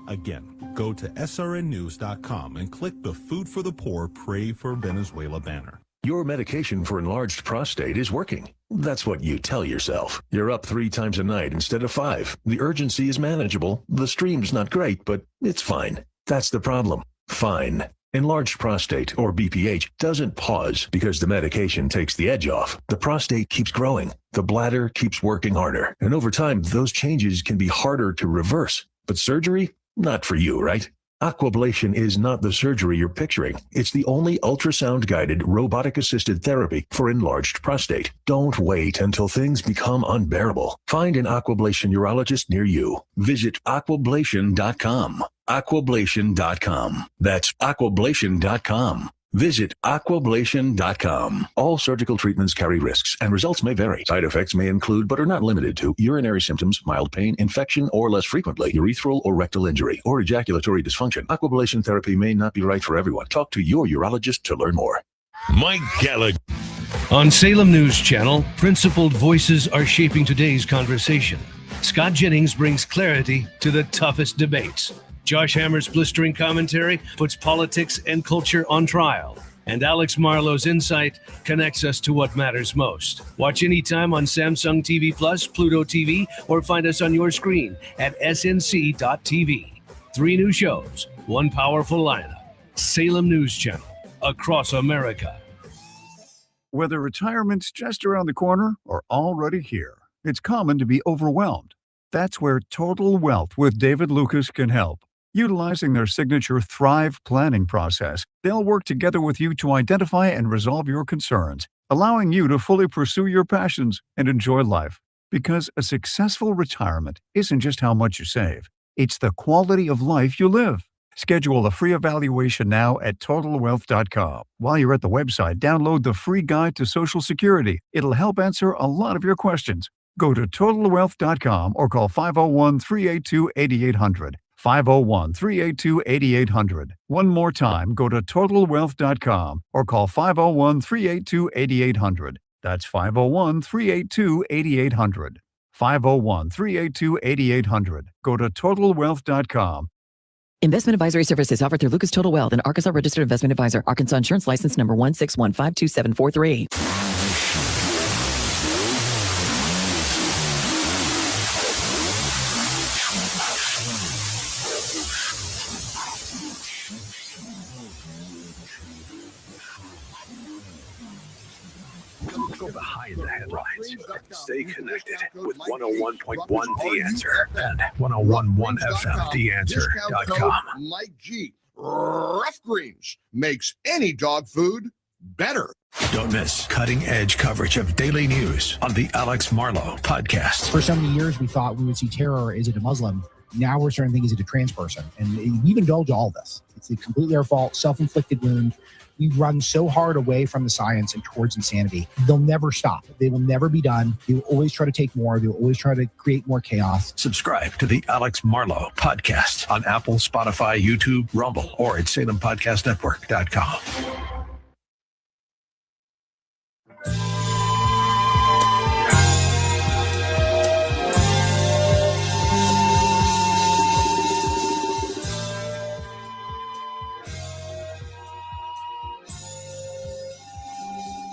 Again, go to srnnews.com and click the Food for the Poor Pray for Venezuela banner. Your medication for enlarged prostate is working. That's what you tell yourself. You're up 3 times a night instead of 5. The urgency is manageable. The stream's not great, but it's fine. That's the problem. Fine. Enlarged prostate, or BPH, doesn't pause because the medication takes the edge off. The prostate keeps growing. The bladder keeps working harder. And over time, those changes can be harder to reverse. But surgery? Not for you, right? Aquablation is not the surgery you're picturing. It's the only ultrasound-guided, robotic-assisted therapy for enlarged prostate. Don't wait until things become unbearable. Find an Aquablation urologist near you. Visit aquablation.com. Aquablation.com. That's aquablation.com. Visit aquablation.com. All surgical treatments carry risks, and results may vary. Side effects may include, but are not limited to, urinary symptoms, mild pain, infection, or less frequently, urethral or rectal injury, or ejaculatory dysfunction. Aquablation therapy may not be right for everyone. Talk to your urologist to learn more. Mike Gallagher. On Salem News Channel, principled voices are shaping today's conversation. Scott Jennings brings clarity to the toughest debates. Josh Hammer's blistering commentary puts politics and culture on trial. And Alex Marlowe's insight connects us to what matters most. Watch anytime on Samsung TV Plus, Pluto TV, or find us on your screen at snc.tv. 3 new shows, 1 powerful lineup. Salem News Channel, across America. Whether retirement's just around the corner or already here, it's common to be overwhelmed. That's where Total Wealth with David Lucas can help. Utilizing their signature Thrive planning process, they'll work together with you to identify and resolve your concerns, allowing you to fully pursue your passions and enjoy life. Because a successful retirement isn't just how much you save, It's the quality of life you live. Schedule a free evaluation now at TotalWealth.com. While you're at the website, download the free guide to Social Security. It'll help answer a lot of your questions. Go to TotalWealth.com or call 501-382-8800. 501-382-8800. One more time, go to TotalWealth.com or call 501-382-8800. That's 501-382-8800. 501-382-8800. Go to TotalWealth.com. Investment advisory services offered through Lucas Total Wealth, an Arkansas registered investment advisor. Arkansas Insurance License number 1615273. Go behind the headlines. Stay connected with 101.1 The Answer and 1011 FM TheAnswer.com. Mike G. Rough Greens makes any dog food better. Don't miss cutting-edge coverage of daily news on the Alex Marlowe podcast. For so many years, we thought we would see terror. Is it a Muslim? Now we're starting to think, is it a trans person? And we've indulged all this. It's completely our fault, self-inflicted wound. We run so hard away from the science and towards insanity. They'll never stop. They will never be done. They will always try to take more. They will always try to create more chaos. Subscribe to the Alex Marlowe podcast on Apple, Spotify, YouTube, Rumble, or at SalemPodcastNetwork.com.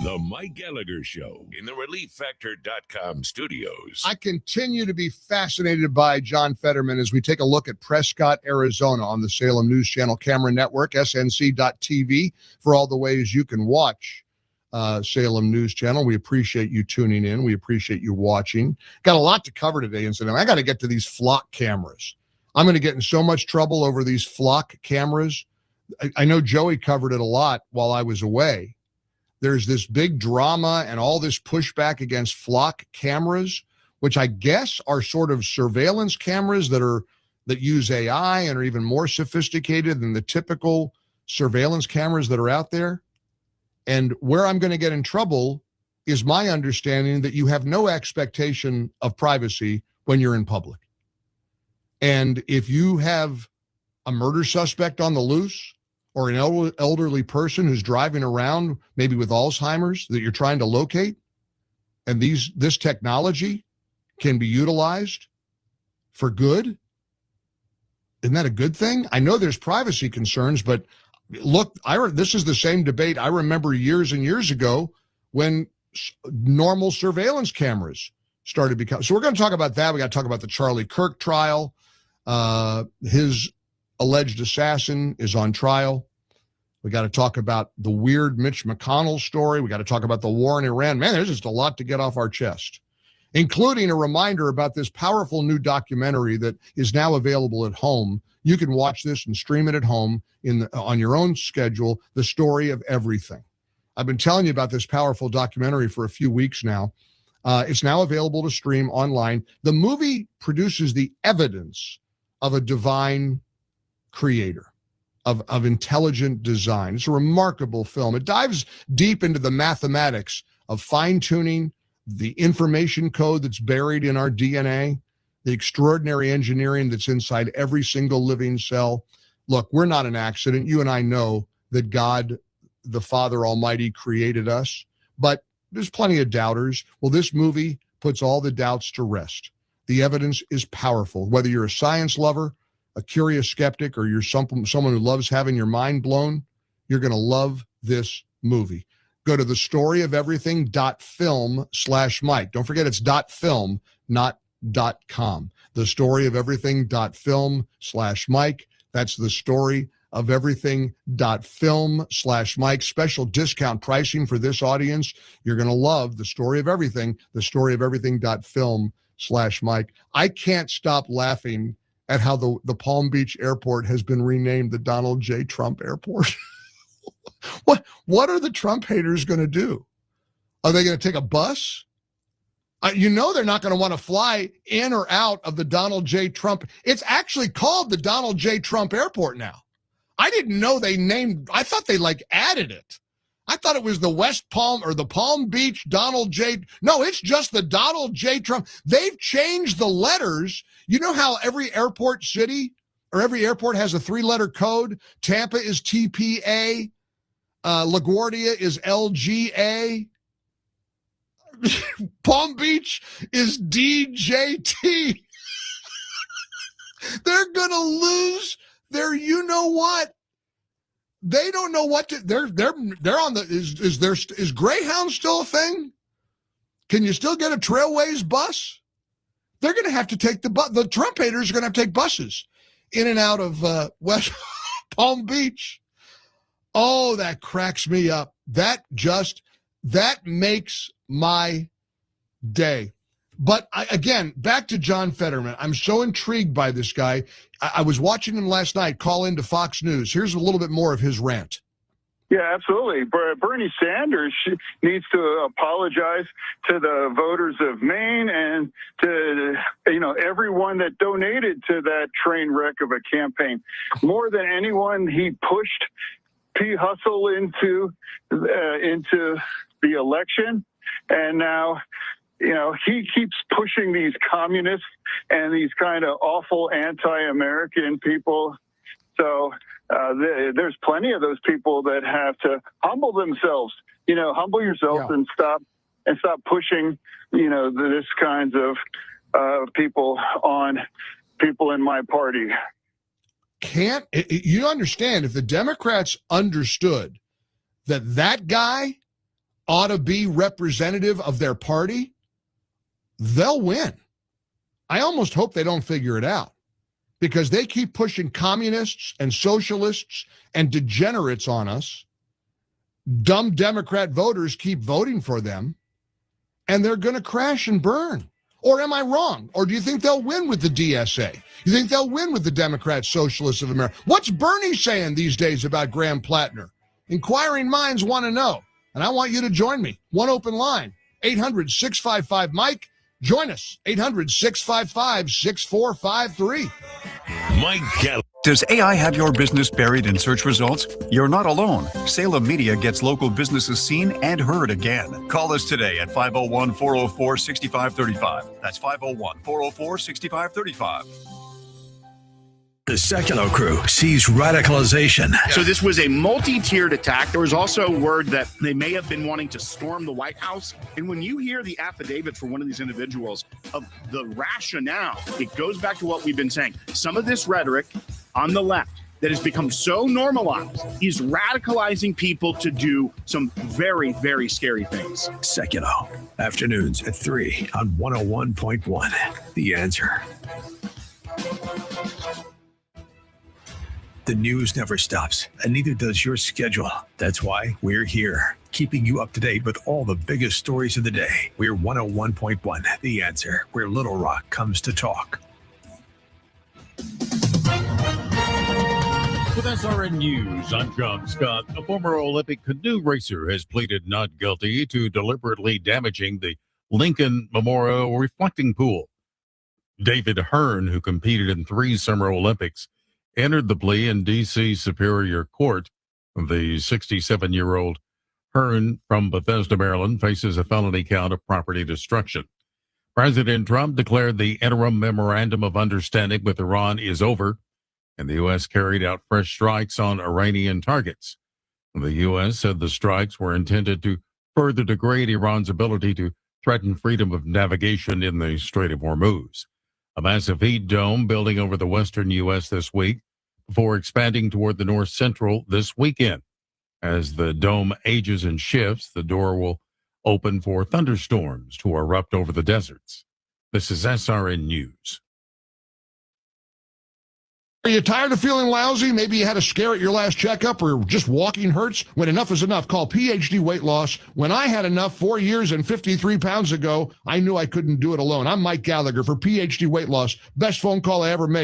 The Mike Gallagher Show in the ReliefFactor.com studios. I continue to be fascinated by John Fetterman as we take a look at Prescott, Arizona on the Salem News Channel Camera Network, SNC.TV, for all the ways you can watch Salem News Channel. We appreciate you tuning in. We appreciate you watching. Got a lot to cover today, incidentally. I got to get to these flock cameras. I'm going to get in so much trouble over these flock cameras. I know Joey covered it a lot while I was away. There's this big drama and all this pushback against flock cameras, which I guess are sort of surveillance cameras that use AI and are even more sophisticated than the typical surveillance cameras that are out there. And where I'm going to get in trouble is my understanding that you have no expectation of privacy when you're in public. And if you have a murder suspect on the loose, or an elderly person who's driving around, maybe with Alzheimer's, that you're trying to locate, and this technology can be utilized for good, isn't that a good thing? I know there's privacy concerns, but look, this is the same debate I remember years and years ago when normal surveillance cameras started becoming. So we're going to talk about that. We got to talk about the Charlie Kirk trial. His alleged assassin is on trial. We got to talk about the weird Mitch McConnell story. We got to talk about the war in Iran. Man, there's just a lot to get off our chest, including a reminder about this powerful new documentary that is now available at home. You can watch this and stream it at home on your own schedule, The Story of Everything. I've been telling you about this powerful documentary for a few weeks now. It's now available to stream online. The movie produces the evidence of a divine creator, of intelligent design. It's a remarkable film. It dives deep into the mathematics of fine-tuning the information code that's buried in our DNA, the extraordinary engineering that's inside every single living cell. Look, we're not an accident. You and I know that God, the Father Almighty, created us, but there's plenty of doubters. Well, this movie puts all the doubts to rest. The evidence is powerful. Whether you're a science lover, a curious skeptic, or you're someone who loves having your mind blown, you're going to love this movie. Go to thestoryofeverything.film/Mike. Don't forget it's .film, not .com. Thestoryofeverything.film/Mike. That's thestoryofeverything.film/Mike. Special discount pricing for this audience. You're going to love The Story of Everything, thestoryofeverything.film/Mike. I can't stop laughing at how the Palm Beach airport has been renamed the Donald J. Trump Airport. What are the Trump haters going to do? Are they going to take a bus? You know they're not going to want to fly in or out of the Donald J. Trump. It's actually called the Donald J. Trump Airport now. I didn't know I thought they added it. I thought it was the West Palm or the Palm Beach Donald J. No, it's just the Donald J. Trump. They've changed the letters. You know how every airport city or every airport has a 3-letter code? Tampa is TPA. LaGuardia is LGA. Palm Beach is DJT. They're gonna lose their you-know-what. They don't know what to. They're on the. Is Greyhound still a thing? Can you still get a Trailways bus? They're going to have to take the bus. The Trump haters are going to have to take buses in and out of West Palm Beach. Oh, that cracks me up. That makes my day. But again, back to John Fetterman. I'm so intrigued by this guy. I was watching him last night call into Fox News. Here's a little bit more of his rant. Yeah, absolutely. Bernie Sanders needs to apologize to the voters of Maine and to, everyone that donated to that train wreck of a campaign. More than anyone, he pushed P. Hustle into the election. And now, he keeps pushing these communists and these kind of awful anti-American people. So there's plenty of those people that have to humble themselves. Humble yourself and stop pushing, this kinds of people on people in my party. You understand, if the Democrats understood that guy ought to be representative of their party, they'll win. I almost hope they don't figure it out, because they keep pushing communists and socialists and degenerates on us. Dumb Democrat voters keep voting for them, and they're going to crash and burn. Or am I wrong? Or do you think they'll win with the DSA? You think they'll win with the Democrat Socialists of America? What's Bernie saying these days about Graham Plattner? Inquiring minds want to know, and I want you to join me. One open line, 800-655-MIKE. Join us, 800-655-6453. Mike Gallagher. Does AI have your business buried in search results? You're not alone. Salem Media gets local businesses seen and heard again. Call us today at 501-404-6535. That's 501-404-6535. The Secular crew sees radicalization. So this was a multi-tiered attack. There was also word that they may have been wanting to storm the White House. And when you hear the affidavits from one of these individuals of the rationale, it goes back to what we've been saying. Some of this rhetoric on the left that has become so normalized is radicalizing people to do some very, very scary things. Secular, afternoons at 3 on 101.1. The Answer. The news never stops, and neither does your schedule. That's why we're here, keeping you up to date with all the biggest stories of the day. We're 101.1, The Answer, where Little Rock comes to talk. With SRN News, I'm John Scott. A former Olympic canoe racer has pleaded not guilty to deliberately damaging the Lincoln Memorial reflecting pool. David Hearn, who competed in 3 Summer Olympics, entered the plea in D.C. Superior Court. The 67-year-old Hearn from Bethesda, Maryland, faces a felony count of property destruction. President Trump declared the interim memorandum of understanding with Iran is over, and the U.S. carried out fresh strikes on Iranian targets. The U.S. said the strikes were intended to further degrade Iran's ability to threaten freedom of navigation in the Strait of Hormuz. A massive heat dome building over the western U.S. this week before expanding toward the north central this weekend. As the dome ages and shifts, the door will open for thunderstorms to erupt over the deserts. This is SRN News. Are you tired of feeling lousy? Maybe you had a scare at your last checkup, or just walking hurts? When enough is enough, call PhD Weight Loss. When I had enough 4 years and 53 pounds ago, I knew I couldn't do it alone. I'm Mike Gallagher for PhD Weight Loss. Best phone call I ever made.